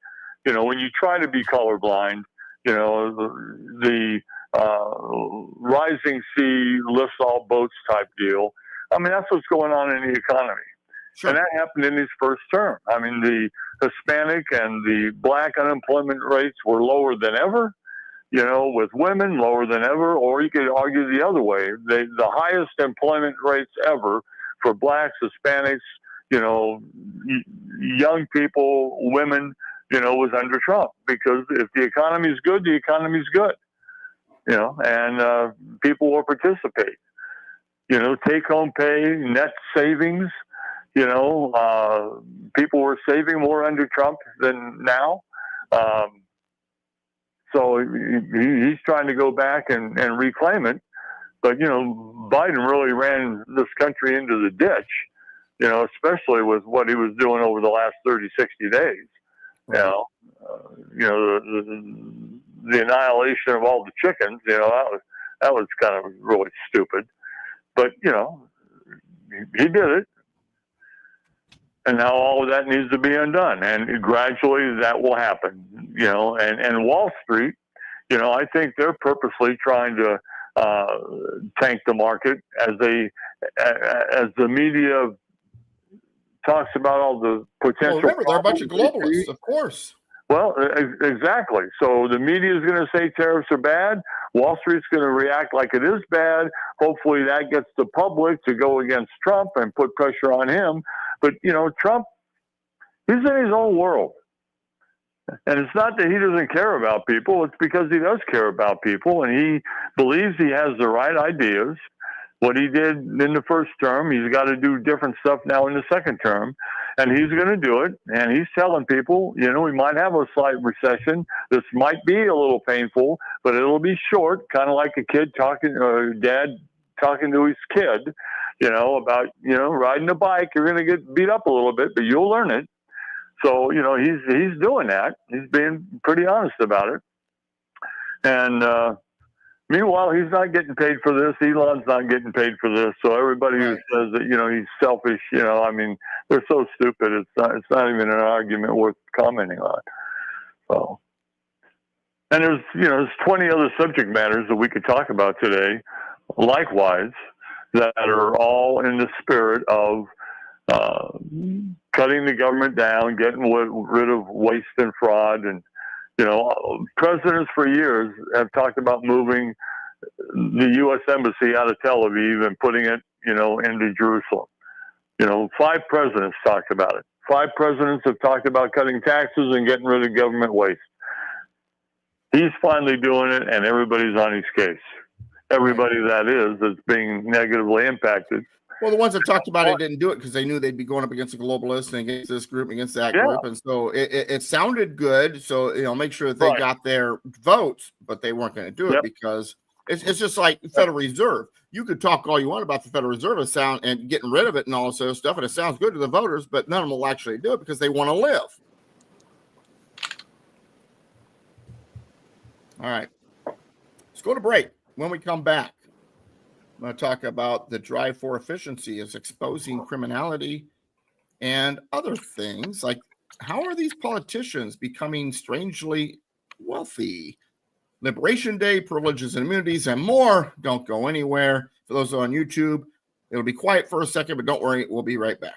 you know, when you try to be colorblind, you know, the rising sea lifts all boats type deal. I mean, that's what's going on in the economy.
Sure.
And that happened in his first term. I mean, the Hispanic and the black unemployment rates were lower than ever, you know, with women lower than ever, or you could argue the other way. The highest employment rates ever for blacks, Hispanics, you know, young people, women, you know, was under Trump, because if the economy is good, the economy is good, you know, and people will participate. You know, take-home pay, net savings, you know, people were saving more under Trump than now. So he's trying to go back and reclaim it. But, you know, Biden really ran this country into the ditch, you know, especially with what he was doing over the last 30, 60 days.
Right.
You know, the annihilation of all the chickens, you know, that was kind of really stupid. But, you know, he did it. And now all of that needs to be undone. And gradually that will happen, you know. And Wall Street, you know, I think they're purposely trying to tank the market as the media talks about all the potential.
Well, remember, they're a bunch of
problems they see.
globalists, of course.
Well, exactly. So the media is going to say tariffs are bad. Wall Street's going to react like it is bad. Hopefully that gets the public to go against Trump and put pressure on him. But, you know, Trump, he's in his own world. And it's not that he doesn't care about people. It's because he does care about people, and he believes he has the right ideas. What he did in the first term, he's got to do different stuff now in the second term, and he's going to do it. And he's telling people, you know, we might have a slight recession. This might be a little painful, but it'll be short, kind of like a kid talking, dad talking to his kid, you know, about, you know, riding a bike. You're going to get beat up a little bit, but you'll learn it. So, you know, he's doing that. He's being pretty honest about it. And meanwhile, he's not getting paid for this. Elon's not getting paid for this. So everybody who says that, you know, he's selfish, you know, I mean, they're so stupid. It's not even an argument worth commenting on. So, and there's 20 other subject matters that we could talk about today, likewise, that are all in the spirit of cutting the government down, getting rid of waste and fraud. And, you know, presidents for years have talked about moving the U.S. Embassy out of Tel Aviv and putting it, you know, into Jerusalem. You know, 5 presidents talked about it. 5 presidents have talked about cutting taxes and getting rid of government waste. He's finally doing it, and everybody's on his case. Everybody that is that's being negatively impacted.
Well, the ones that talked about it didn't do it because they knew they'd be going up against the globalists and against this group, against that group. And so it sounded good. So, you know, make sure that they got their votes, but they weren't going to do it because it's just like the Federal Reserve. You could talk all you want about the Federal Reserve and getting rid of it and all this other stuff. And it sounds good to the voters, but none of them will actually do it because they want to live. All right. Let's go to break. When we come back, I'm going to talk about the drive for efficiency is exposing criminality and other things like how are these politicians becoming strangely wealthy? Liberation Day, privileges and immunities, and more. Don't go anywhere. For those on YouTube, it'll be quiet for a second, but don't worry, we'll be right back.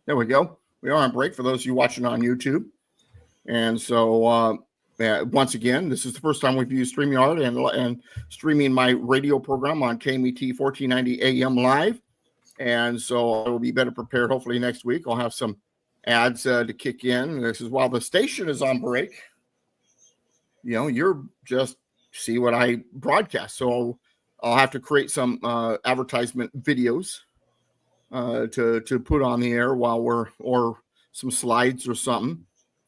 There we go. We are on break for those of you watching on YouTube. And so, once again, this is the first time we've used StreamYard and streaming my radio program on KMET 1490 AM live. And so I will be better prepared. Hopefully next week I'll have some ads to kick in. This is while the station is on break. You know, you're just see what I broadcast. So I'll have to create some advertisement videos to put on the air while or some slides or something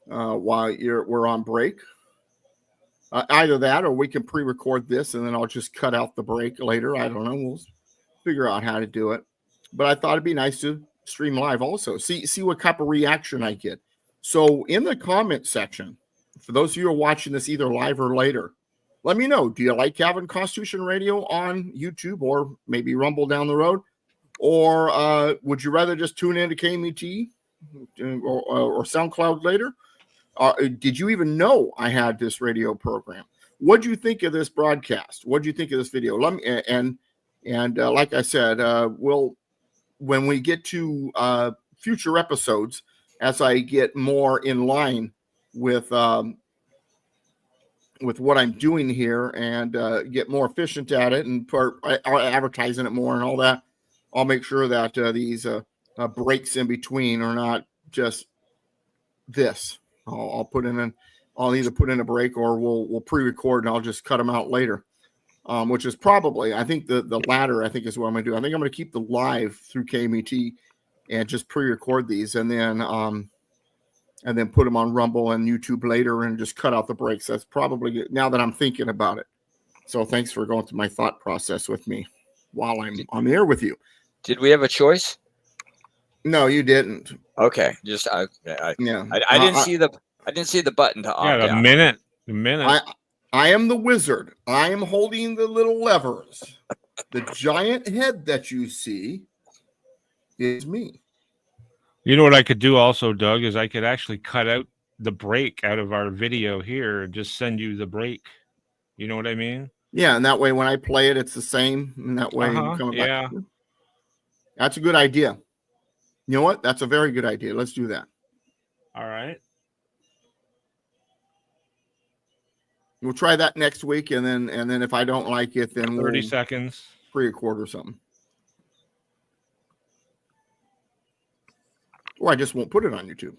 while we're on break. Either that, or we can pre-record this and then I'll just cut out the break later. I don't know. We'll figure out how to do it. But I thought it'd be nice to stream live also. See what type of reaction I get. So in the comment section, for those of you who are watching this either live or later, let me know. Do you like having Constitution Radio on YouTube or maybe Rumble down the road? Or would you rather just tune in to KMET or SoundCloud later? Did you even know I had this radio program? What do you think of this broadcast? What do you think of this video? Let me and like I said, when we get to future episodes, as I get more in line with what I'm doing here and get more efficient at it and advertising it more and all that, I'll make sure that these breaks in between are not just this. I'll either put in a break or we'll pre-record and I'll just cut them out later. Which is probably, I think the latter, I think is what I'm going to do. I think I'm going to keep the live through KMET and just pre-record these and then put them on Rumble and YouTube later and just cut out the breaks. That's probably good now that I'm thinking about it. So thanks for going through my thought process with me while I'm on the air with you.
Did we have a choice?
No, you didn't.
Okay, just I didn't see the button to opt
Yeah,
out.
the minute.
I am the wizard. I am holding the little levers. The giant head that you see is me.
You know what I could do also, Doug, is I could actually cut out the break out of our video here and just send you the break. You know what I mean?
Yeah, and that way when I play it, it's the same. And that way, you come
yeah.
back. That's a good idea. You know what? That's a very good idea. Let's do that.
All right.
We'll try that next week, and then if I don't like it, then
30 seconds
pre-record or something. Or I just won't put it on YouTube.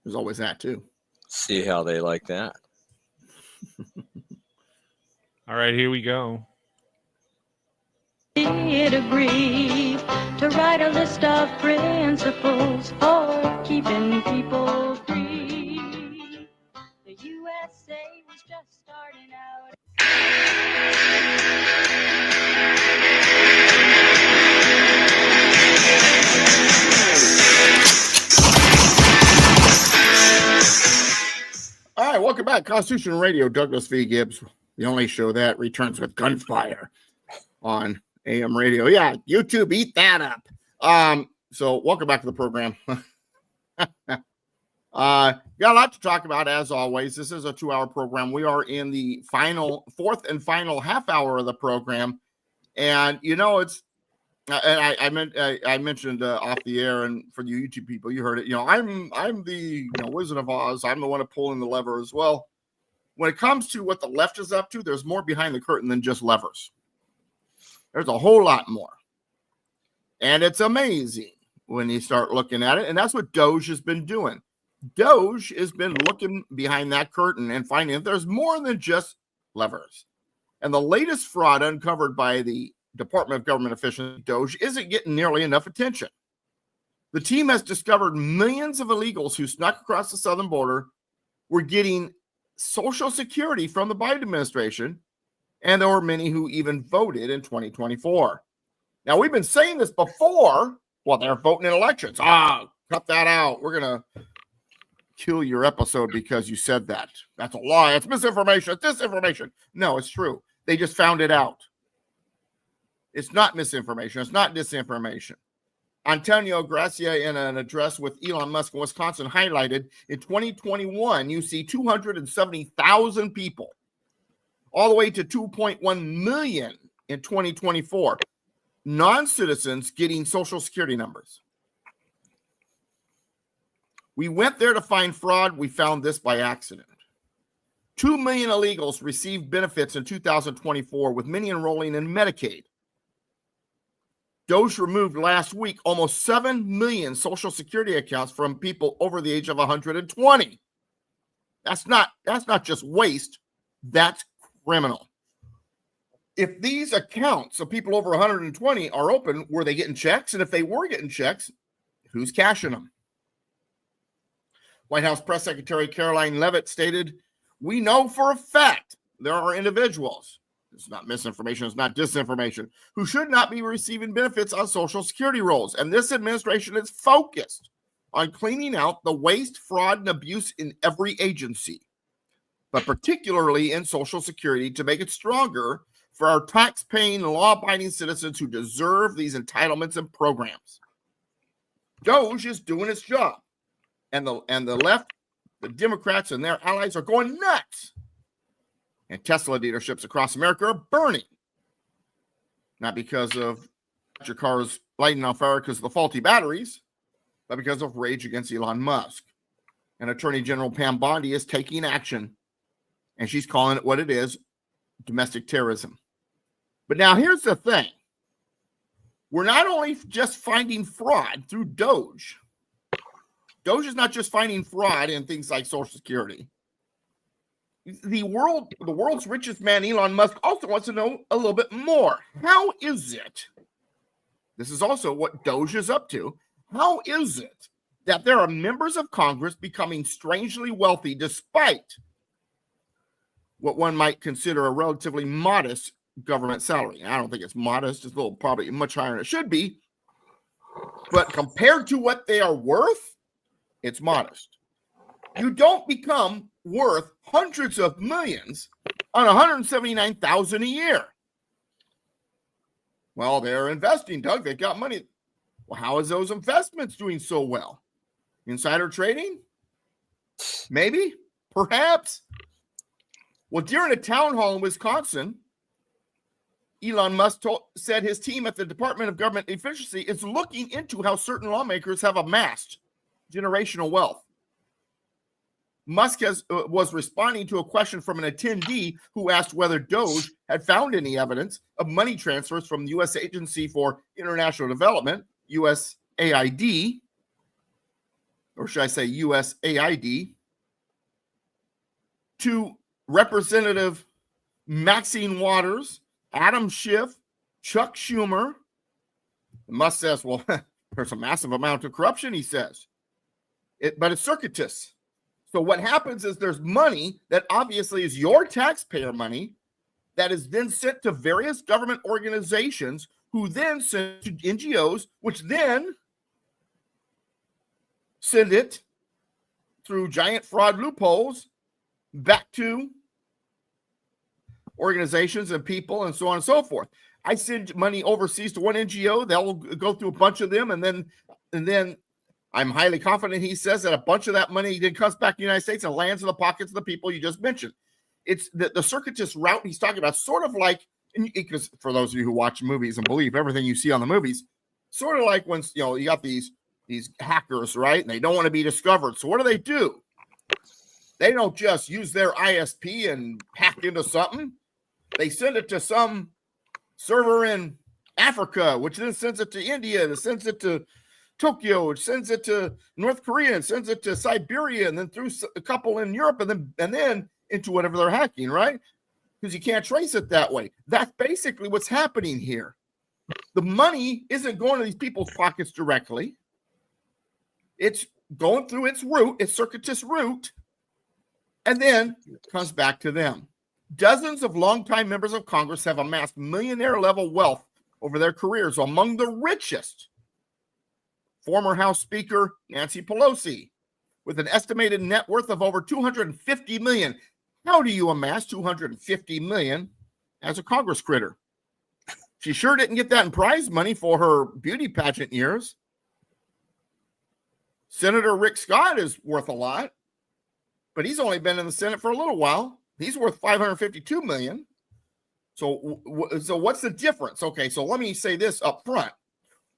There's always that too.
See how they like that.
All right, here we go.
It agreed to write a list of principles for keeping people free. The USA was just starting out.
All right, welcome back. Constitution Radio, Douglas V. Gibbs, the only show that returns with gunfire on AM radio. Yeah, YouTube, eat that up. So welcome back to the program. Got a lot to talk about, as always. This is a 2-hour program. We are in the fourth and final half hour of the program. And, you know, it's, and I mentioned off the air, and for the YouTube people, you heard it. You know, I'm the Wizard of Oz. I'm the one pulling the lever as well. When it comes to what the left is up to, there's more behind the curtain than just levers. There's a whole lot more, and it's amazing when you start looking at it. And that's what DOGE has been doing. DOGE has been looking behind that curtain and finding that there's more than just levers. And the latest fraud uncovered by the Department of Government Efficiency, DOGE, isn't getting nearly enough attention. The team has discovered millions of illegals who snuck across the southern border were getting Social Security from the Biden administration, and there were many who even voted in 2024. Now, we've been saying this before. Well, they're voting in elections. Cut that out. We're going to kill your episode because you said that. That's a lie. It's misinformation. It's disinformation. No, it's true. They just found it out. It's not misinformation. It's not disinformation. Antonio Gracia, in an address with Elon Musk in Wisconsin, highlighted in 2021, you see 270,000 people, all the way to 2.1 million in 2024. non-citizens getting Social Security numbers. We went there to find fraud. We found this by accident. 2 million illegals received benefits in 2024, with many enrolling in Medicaid. DOGE removed last week almost 7 million Social Security accounts from people over the age of 120. That's not just waste, that's criminal. If these accounts of people over 120 are open, were they getting checks? And if they were getting checks, who's cashing them? White House Press Secretary Caroline Leavitt stated, "We know for a fact there are individuals," it's not misinformation, it's not disinformation, "who should not be receiving benefits on Social Security rolls. And this administration is focused on cleaning out the waste, fraud, and abuse in every agency, but particularly in Social Security, to make it stronger for our tax-paying, law-abiding citizens who deserve these entitlements and programs." DOGE is doing its job. And the left, the Democrats and their allies are going nuts. And Tesla dealerships across America are burning. Not because of your cars lighting on fire because of the faulty batteries, but because of rage against Elon Musk. And Attorney General Pam Bondi is taking action. And she's calling it what it is, domestic terrorism. But now here's the thing. We're not only just finding fraud through DOGE. DOGE is not just finding fraud in things like Social Security. The world's richest man, Elon Musk, also wants to know a little bit more. How is it? This is also what DOGE is up to. How is it that there are members of Congress becoming strangely wealthy despite what one might consider a relatively modest government salary? I don't think it's modest. It's probably much higher than it should be. But compared to what they are worth, it's modest. You don't become worth hundreds of millions on $179,000 a year. Well, they're investing, Doug. They got money. Well, how is those investments doing so well? Insider trading? Maybe, perhaps. Well, during a town hall in Wisconsin, Elon Musk said his team at the Department of Government Efficiency is looking into how certain lawmakers have amassed generational wealth. Musk was responding to a question from an attendee who asked whether DOGE had found any evidence of money transfers from the U.S. Agency for International Development, USAID, or should I say USAID, to Representative Maxine Waters, Adam Schiff, Chuck Schumer. Musk says, well, there's a massive amount of corruption, he says. But it's circuitous. So what happens is there's money that obviously is your taxpayer money that is then sent to various government organizations who then send to NGOs, which then send it through giant fraud loopholes back to organizations and people and so on and so forth. I send money overseas to one NGO, they'll go through a bunch of them, and then I'm highly confident he says that a bunch of that money then comes back to the United States and lands in the pockets of the people you just mentioned. It's the circuitous route he's talking about, sort of like, because for those of you who watch movies and believe everything you see on the movies, sort of like when you got these hackers, right? And they don't want to be discovered. So what do? They don't just use their ISP and hack into something. They send it to some server in Africa, which then sends it to India, that sends it to Tokyo, which sends it to North Korea, and sends it to Siberia, and then through a couple in Europe, and then into whatever they're hacking, right? Because you can't trace it that way. That's basically what's happening here. The money isn't going to these people's pockets directly. It's going through its route, its circuitous route, and then comes back to them. Dozens of longtime members of Congress have amassed millionaire-level wealth over their careers. Among the richest, former House Speaker Nancy Pelosi, with an estimated net worth of over $250 million. How do you amass $250 million as a Congress critter? She sure didn't get that in prize money for her beauty pageant years. Senator Rick Scott is worth a lot, but he's only been in the Senate for a little while. He's worth $552 million. So what's the difference? Okay, so let me say this up front.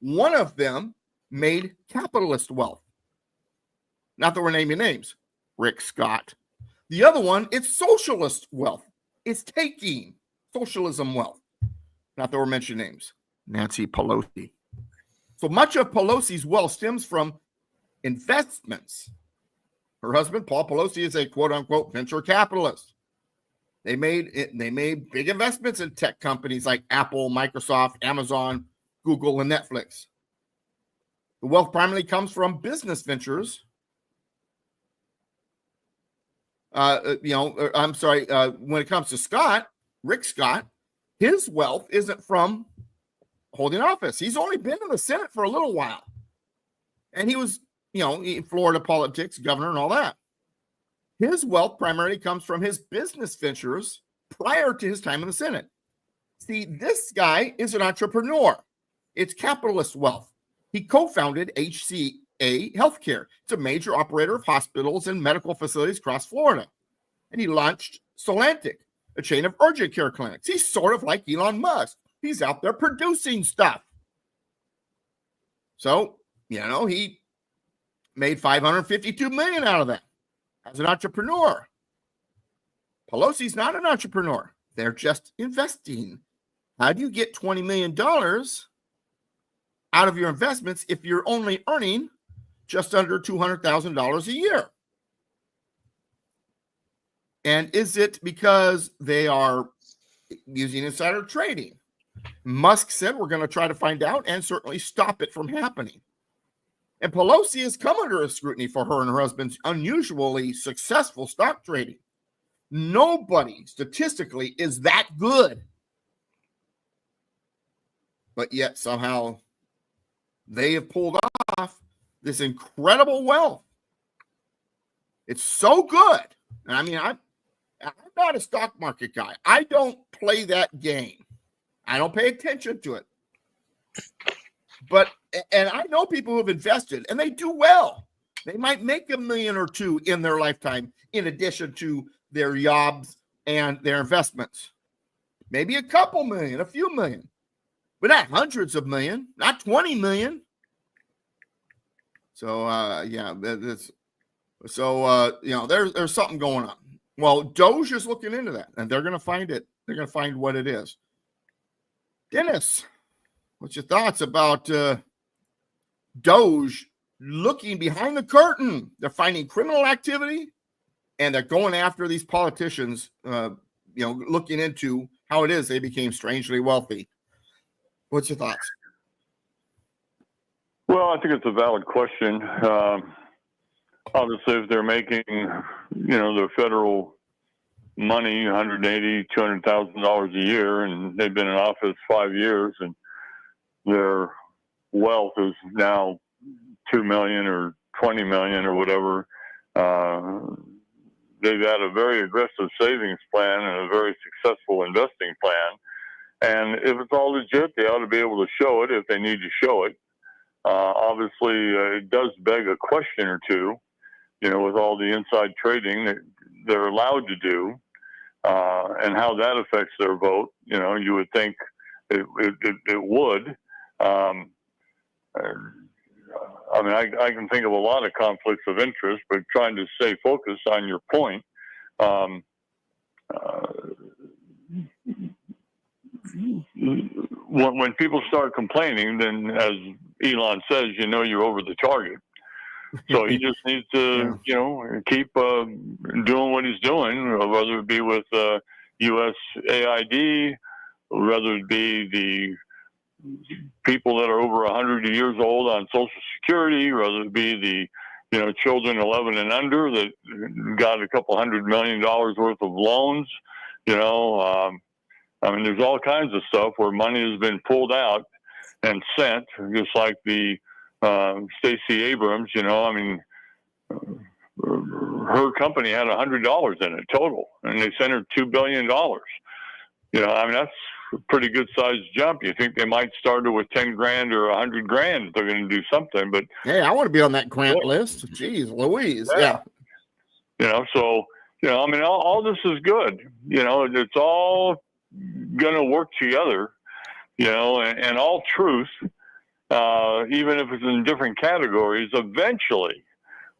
One of them made capitalist wealth. Not that we're naming names. Rick Scott. The other one, it's socialist wealth. It's taking socialism wealth. Not that we're mentioning names. Nancy Pelosi. So much of Pelosi's wealth stems from investments. Her husband, Paul Pelosi, is a quote-unquote venture capitalist. They made big investments in tech companies like Apple, Microsoft, Amazon, Google, and Netflix. The wealth primarily comes from business ventures. When it comes to Scott, Rick Scott, his wealth isn't from holding office. He's only been in the Senate for a little while. And he was, in Florida politics, governor and all that. His wealth primarily comes from his business ventures prior to his time in the Senate. See, this guy is an entrepreneur. It's capitalist wealth. He co-founded HCA Healthcare. It's a major operator of hospitals and medical facilities across Florida. And he launched Solantic, a chain of urgent care clinics. He's sort of like Elon Musk. He's out there producing stuff. So, he made $552 million out of that as an entrepreneur. Pelosi's not an entrepreneur. They're just investing. How do you get $20 million out of your investments if you're only earning just under $200,000 a year? And is it because they are using insider trading? Musk said we're going to try to find out and certainly stop it from happening. And Pelosi has come under a scrutiny for her and her husband's unusually successful stock trading. Nobody statistically is that good. But yet somehow they have pulled off this incredible wealth. It's so good. And I mean, I'm not a stock market guy. I don't play that game. I don't pay attention to it. And I know people who have invested and they do well. They might make $1 million or $2 million in their lifetime in addition to their jobs and their investments. Maybe a couple million, a few million, but not hundreds of million, not 20 million. So, there's something going on. Well, DOGE is looking into that, and they're going to find it. They're going to find what it is. Dennis, what's your thoughts about DOGE looking behind the curtain? They're finding criminal activity, and they're going after these politicians, looking into how it is they became strangely wealthy. What's your thoughts?
Well, I think it's a valid question. Obviously, if they're making, their federal money, $180,000, $200,000 a year, and they've been in office 5 years, and their wealth is now $2 million or $20 million or whatever. They've had a very aggressive savings plan and a very successful investing plan. And if it's all legit, they ought to be able to show it if they need to show it. Obviously, it does beg a question or two, with all the inside trading that they're allowed to do, and how that affects their vote. You would think it would. I can think of a lot of conflicts of interest, but trying to stay focused on your point. When people start complaining, then as Elon says, you're over the target. So he just needs to, keep doing what he's doing, whether it be with USAID, whether it be the people that are over 100 years old on Social Security, whether it be the, children 11 and under that got a couple $100 million worth of loans. There's all kinds of stuff where money has been pulled out and sent, just like the Stacey Abrams, her company had $100 in it total, and they sent her $2 billion. That's a pretty good sized jump. You think they might start her with 10 grand or 100 grand if they're going to do something, but
hey, I want to be on that grant list. Jeez Louise. Yeah.
All this is good. It's all going to work together, and all truth, even if it's in different categories, eventually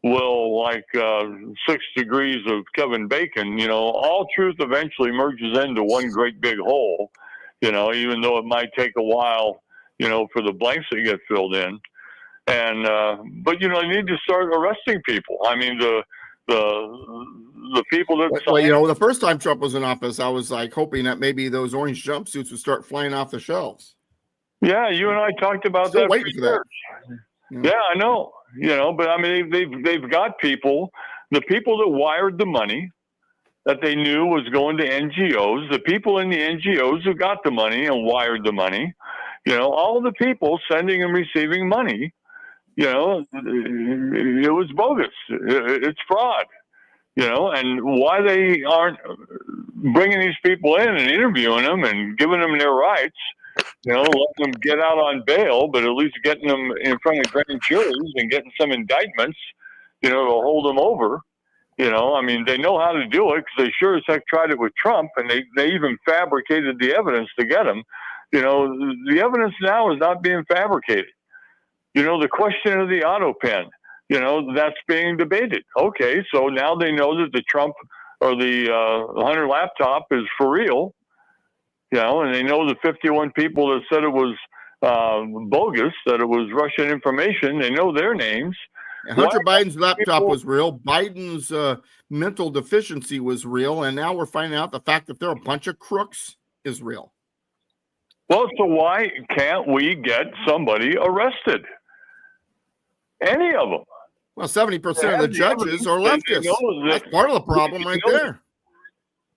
will, like 6 degrees of Kevin Bacon, all truth eventually merges into one great big whole, even though it might take a while, for the blanks to get filled in. And, but, you need to start arresting people. I mean, the people that,
well, the first time Trump was in office, I was like hoping that maybe those orange jumpsuits would start flying off the shelves.
Yeah, you and I talked about
Still
that.
waiting for that.
Yeah, I know. But I mean, they've got people, the people that wired the money that they knew was going to NGOs, the people in the NGOs who got the money and wired the money, all the people sending and receiving money, it was bogus. It's fraud, and why they aren't bringing these people in and interviewing them and giving them their rights, letting them get out on bail, but at least getting them in front of grand juries and getting some indictments, to hold them over. I mean, they know how to do it because they sure as heck tried it with Trump, and they even fabricated the evidence to get him. The evidence now is not being fabricated. The question of the auto pen, that's being debated. Okay, so now they know that the Trump or the Hunter laptop is for real, and they know the 51 people that said it was bogus, that it was Russian information. They know their names.
And Hunter Biden's laptop was real. Biden's mental deficiency was real. And now we're finding out the fact that they're a bunch of crooks is real.
Well, so why can't we get somebody arrested? Any of them.
Well, 70% of the judges are leftists. That's part of the problem right there.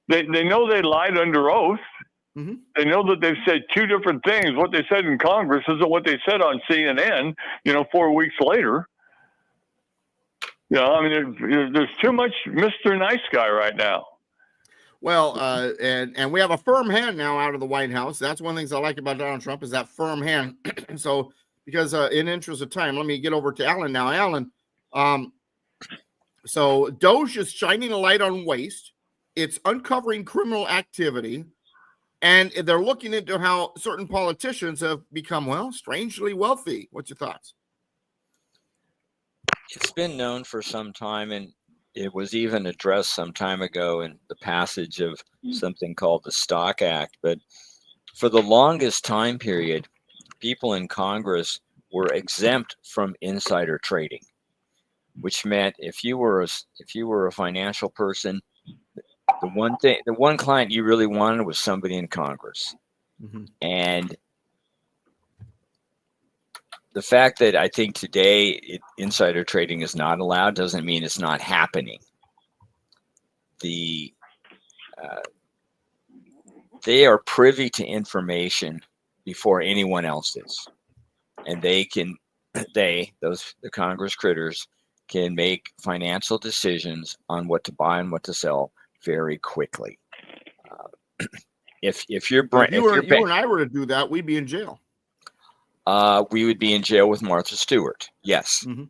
They know they lied under oath.
Mm-hmm.
They know that they've said two different things. What they said in Congress isn't what they said on CNN, 4 weeks later. I mean, there's too much Mr. Nice Guy right now.
Well, and we have a firm hand now out of the White House. That's one of the things I like about Donald Trump is that firm hand. So, because in interest of time, let me get over to Alan now. Alan, so DOGE is shining a light on waste. It's uncovering criminal activity. And they're looking into how certain politicians have become, well, strangely wealthy. What's your thoughts?
It's been known for some time, and it was even addressed some time ago in the passage of something called the Stock Act. But for the longest time period, people in Congress were exempt from insider trading, which meant if you were a financial person, the one client you really wanted was somebody in Congress.
Mm-hmm.
And the fact that I think today insider trading is not allowed doesn't mean it's not happening. They are privy to information before anyone else is, and the Congress critters can make financial decisions on what to buy and what to sell very quickly. If you and
I were to do that, we'd be in jail.
We would be in jail with Martha Stewart. Yes.
Mm-hmm.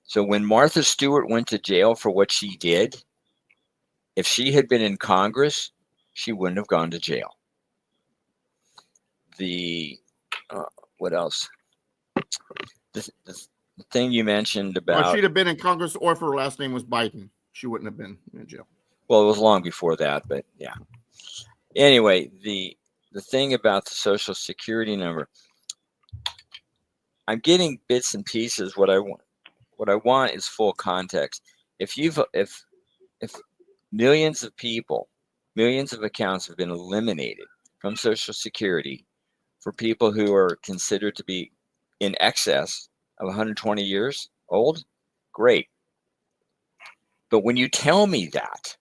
So when Martha Stewart went to jail for what she did, if she had been in Congress, she wouldn't have gone to jail. What else? The thing you mentioned about...
Well, she'd have been in Congress, or if her last name was Biden, she wouldn't have been in jail.
Well, it was long before that, but yeah. Anyway, the thing about the Social Security number, I'm getting bits and pieces. What I want is full context. If millions of people, millions of accounts have been eliminated from Social Security for people who are considered to be in excess of 120 years old, great. But when you tell me that,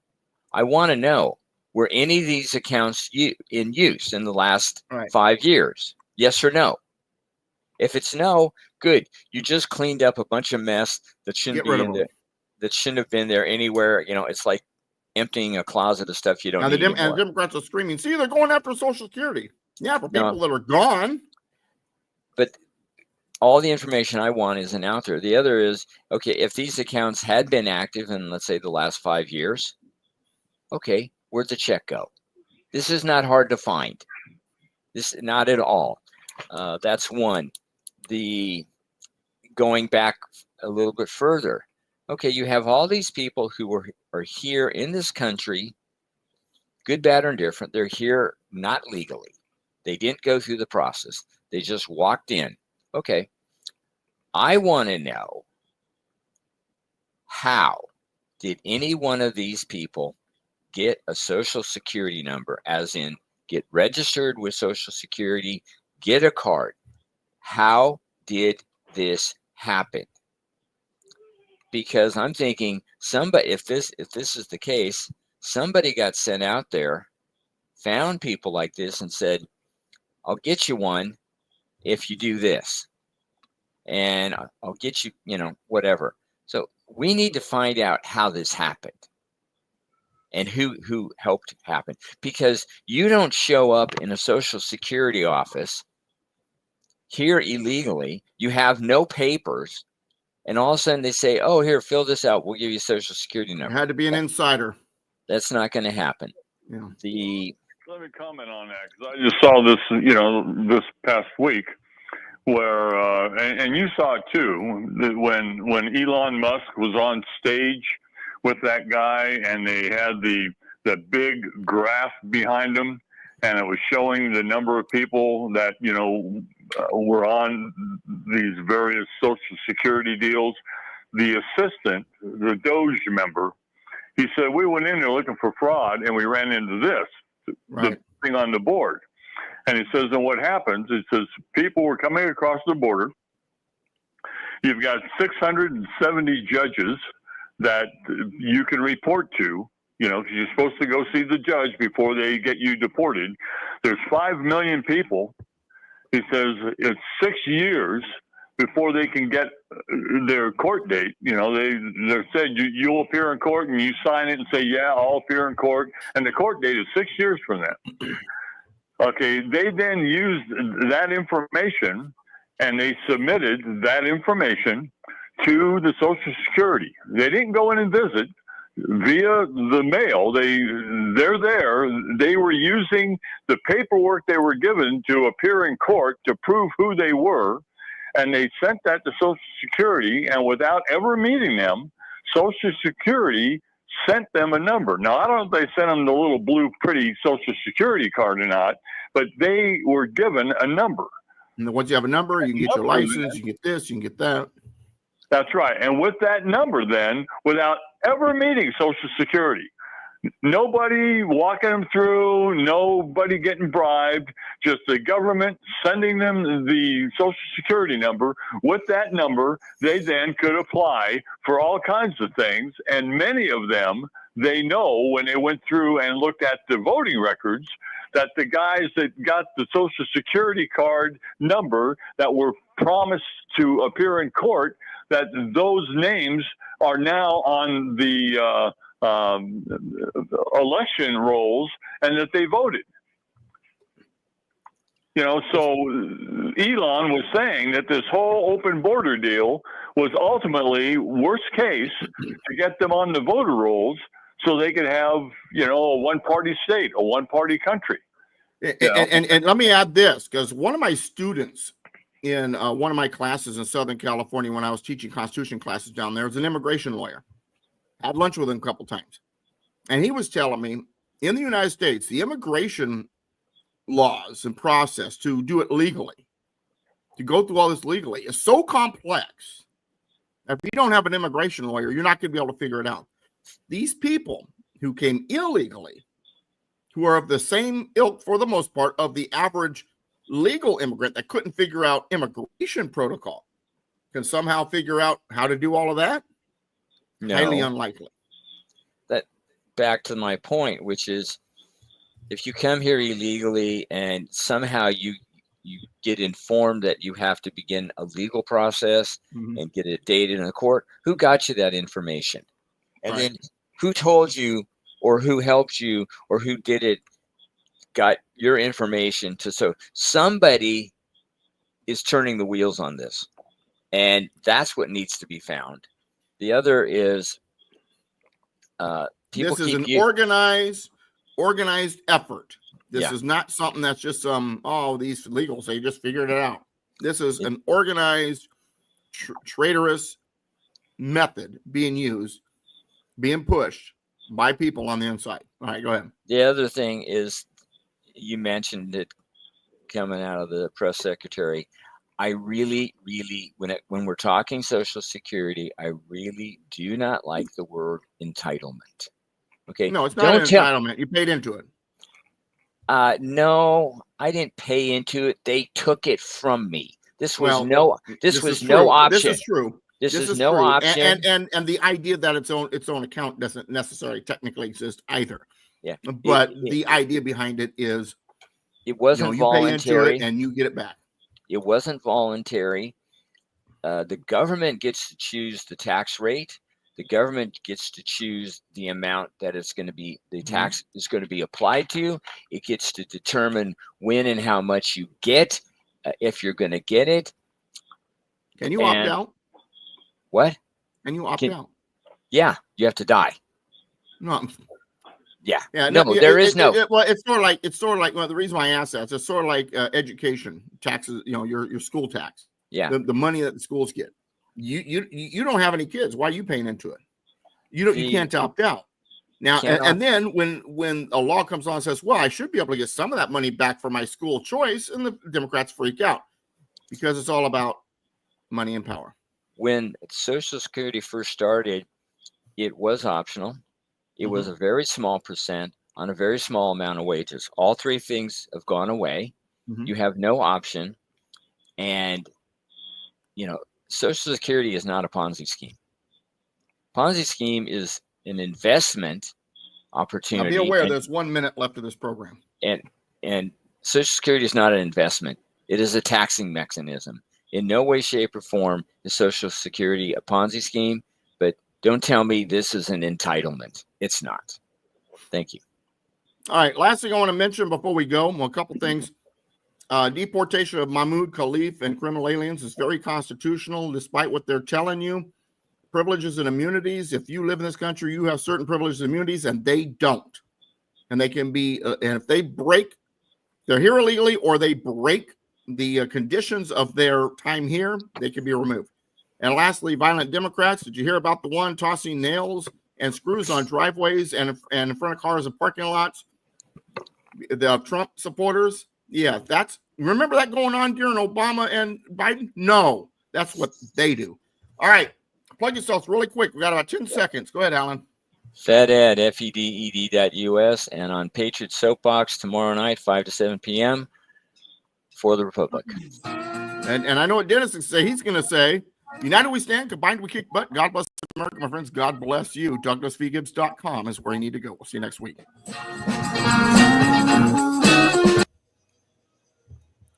I want to know, were any of these accounts in use in the last 5 years? Yes or no? If it's no, good. You just cleaned up a bunch of mess that shouldn't be in there. That shouldn't have been there anywhere. It's like emptying a closet of stuff you don't need anymore.
And the Democrats are screaming, see, they're going after Social Security. Yeah, for people that are gone.
But all the information I want isn't out there. The other is, okay, if these accounts had been active in, let's say, the last 5 years, okay, where'd the check go? This is not hard to find. This not at all. That's one. The going back a little bit further. Okay, you have all these people who are here in this country, good, bad, or indifferent. They're here not legally. They didn't go through the process. They just walked in. Okay. I want to know, how did any one of these people get a Social Security number, as in get registered with Social Security, get a card? How did this happen? Because I'm thinking somebody, if this is the case, somebody got sent out there, found people like this and said, I'll get you one if you do this. And I'll get you, whatever. So we need to find out how this happened and who helped happen, because you don't show up in a Social Security office here illegally. You have no papers, and all of a sudden they say, oh, here, fill this out. We'll give you a Social Security
It
number.
had to be an insider.
That's not going to happen.
Yeah.
Let me comment on that, because I just saw this, this past week, where and you saw it too, that when Elon Musk was on stage with that guy, and they had the big graph behind him, and it was showing the number of people that were on these various Social Security deals. The assistant, the DOGE member, he said, we went in there looking for fraud, and we ran into this, the thing on the board. And he says, and what happens, it says people were coming across the border. You've got 670 judges that you can report to, because you're supposed to go see the judge before they get you deported. There's 5 million people. He says it's 6 years before they can get their court date. They're said you'll appear in court, and you sign it and say, yeah, I'll appear in court. And the court date is 6 years from that. Okay, they then used that information, and they submitted that information to the Social Security. They didn't go in and visit via the mail. They're there. They were using the paperwork they were given to appear in court to prove who they were, and they sent that to Social Security, and without ever meeting them, Social Security sent them a number. Now, I don't know if they sent them the little blue pretty Social Security card or not, but they were given a number.
And once you have a number, you can get your license, you can get this, you can get that.
That's right. And with that number then, without ever meeting Social Security, nobody walking them through, nobody getting bribed, just the government sending them the Social Security number. With that number, they then could apply for all kinds of things. And many of them, they know when they went through and looked at the voting records, that the guys that got the Social Security card number that were promised to appear in court, that those names are now on the election rolls, and that they voted. So Elon was saying that this whole open border deal was ultimately worst case to get them on the voter rolls so they could have, a one-party state, a one-party country.
And let me add this, because one of my students in one of my classes in Southern California, when I was teaching Constitution classes down there, was an immigration lawyer. I had lunch with him a couple times. And he was telling me, in the United States, the immigration laws and process to do it legally, to go through all this legally, is so complex. If you don't have an immigration lawyer, you're not going to be able to figure it out. These people who came illegally, who are of the same ilk, for the most part, of the average legal immigrant that couldn't figure out immigration protocol, can somehow figure out how to do all of that?
No.
Highly unlikely.
That back to my point, which is, if you come here illegally and somehow you get informed that you have to begin a legal process and get it dated in the court, who got you that information? And then who told you, or who helped you, or who did it, got your information to? So somebody is turning the wheels on this, and that's what needs to be found. The other is
this is an organized effort This is not something that's just these legals, they just figured it out. This is an organized, traitorous method being used, being pushed by people on the inside. All right, go ahead.
The other thing is, you mentioned it coming out of the press secretary. I really, when we're talking Social Security, I really do not like the word entitlement. Okay.
No, it's not an entitlement. You paid into it.
No, I didn't pay into it. They took it from me. This was
Well,
no option.
This is true.
This is
true.
no option.
And the idea that its own account doesn't necessarily technically exist either.
Yeah.
But the idea behind it is
it wasn't
you
voluntary,
pay into it and you get it back.
It wasn't voluntary. The government gets to choose the tax rate. The government gets to choose the amount that it's going to be, the tax is going to be applied to. It gets to determine when and how much you get, if you're going to get it.
Can you opt out?
What?
Can you opt out?
Yeah, you have to die.
No.
Yeah.
No.
There is no.
Well, it's sort of like. Well, the reason why I asked that, it's sort of like education taxes. Your school tax.
Yeah.
The money that the schools get. You don't have any kids. Why are you paying into it? You can't opt out. Now, and then when a law comes on and says, well, I should be able to get some of that money back for my school choice, and the Democrats freak out because it's all about money and power.
When Social Security first started, it was optional. It was a very small percent on a very small amount of wages. All three things have gone away. You have no option. And, Social Security is not a Ponzi scheme. Ponzi scheme is an investment opportunity.
Now be aware there's 1 minute left of this program.
And Social Security is not an investment. It is a taxing mechanism. In no way, shape, or form is Social Security a Ponzi scheme, but don't tell me this is an entitlement. It's not. Thank you.
All right. Last thing I want to mention before we go, a couple things. Deportation of Mahmoud Khalif and criminal aliens is very constitutional, despite what they're telling you. Privileges and immunities. If you live in this country, you have certain privileges and immunities, and they don't. And they can be, and if they break, they're here illegally, or they break the conditions of their time here, they can be removed. And lastly, violent Democrats. Did you hear about the one tossing nails and screws on driveways and in front of cars and parking lots? The Trump supporters. Yeah, remember that going on during Obama and Biden? No, that's what they do. All right, plug yourselves really quick. We got about 10 seconds. Go ahead, Alan.
FedEd, FEDED.us, and on Patriot Soapbox tomorrow night, 5 to 7 p.m. for the Republic.
And I know what Dennis is say. He's going to say, united we stand, combined we kick butt. God bless America, my friends. God bless you. DouglasVGibbs.com is where you need to go. We'll see you next week.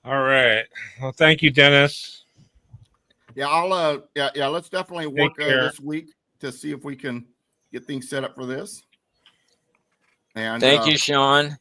All right. Well, thank you, Dennis.
Yeah, let's definitely work this week to see if we can get things set up for this. And
thank you, Sean.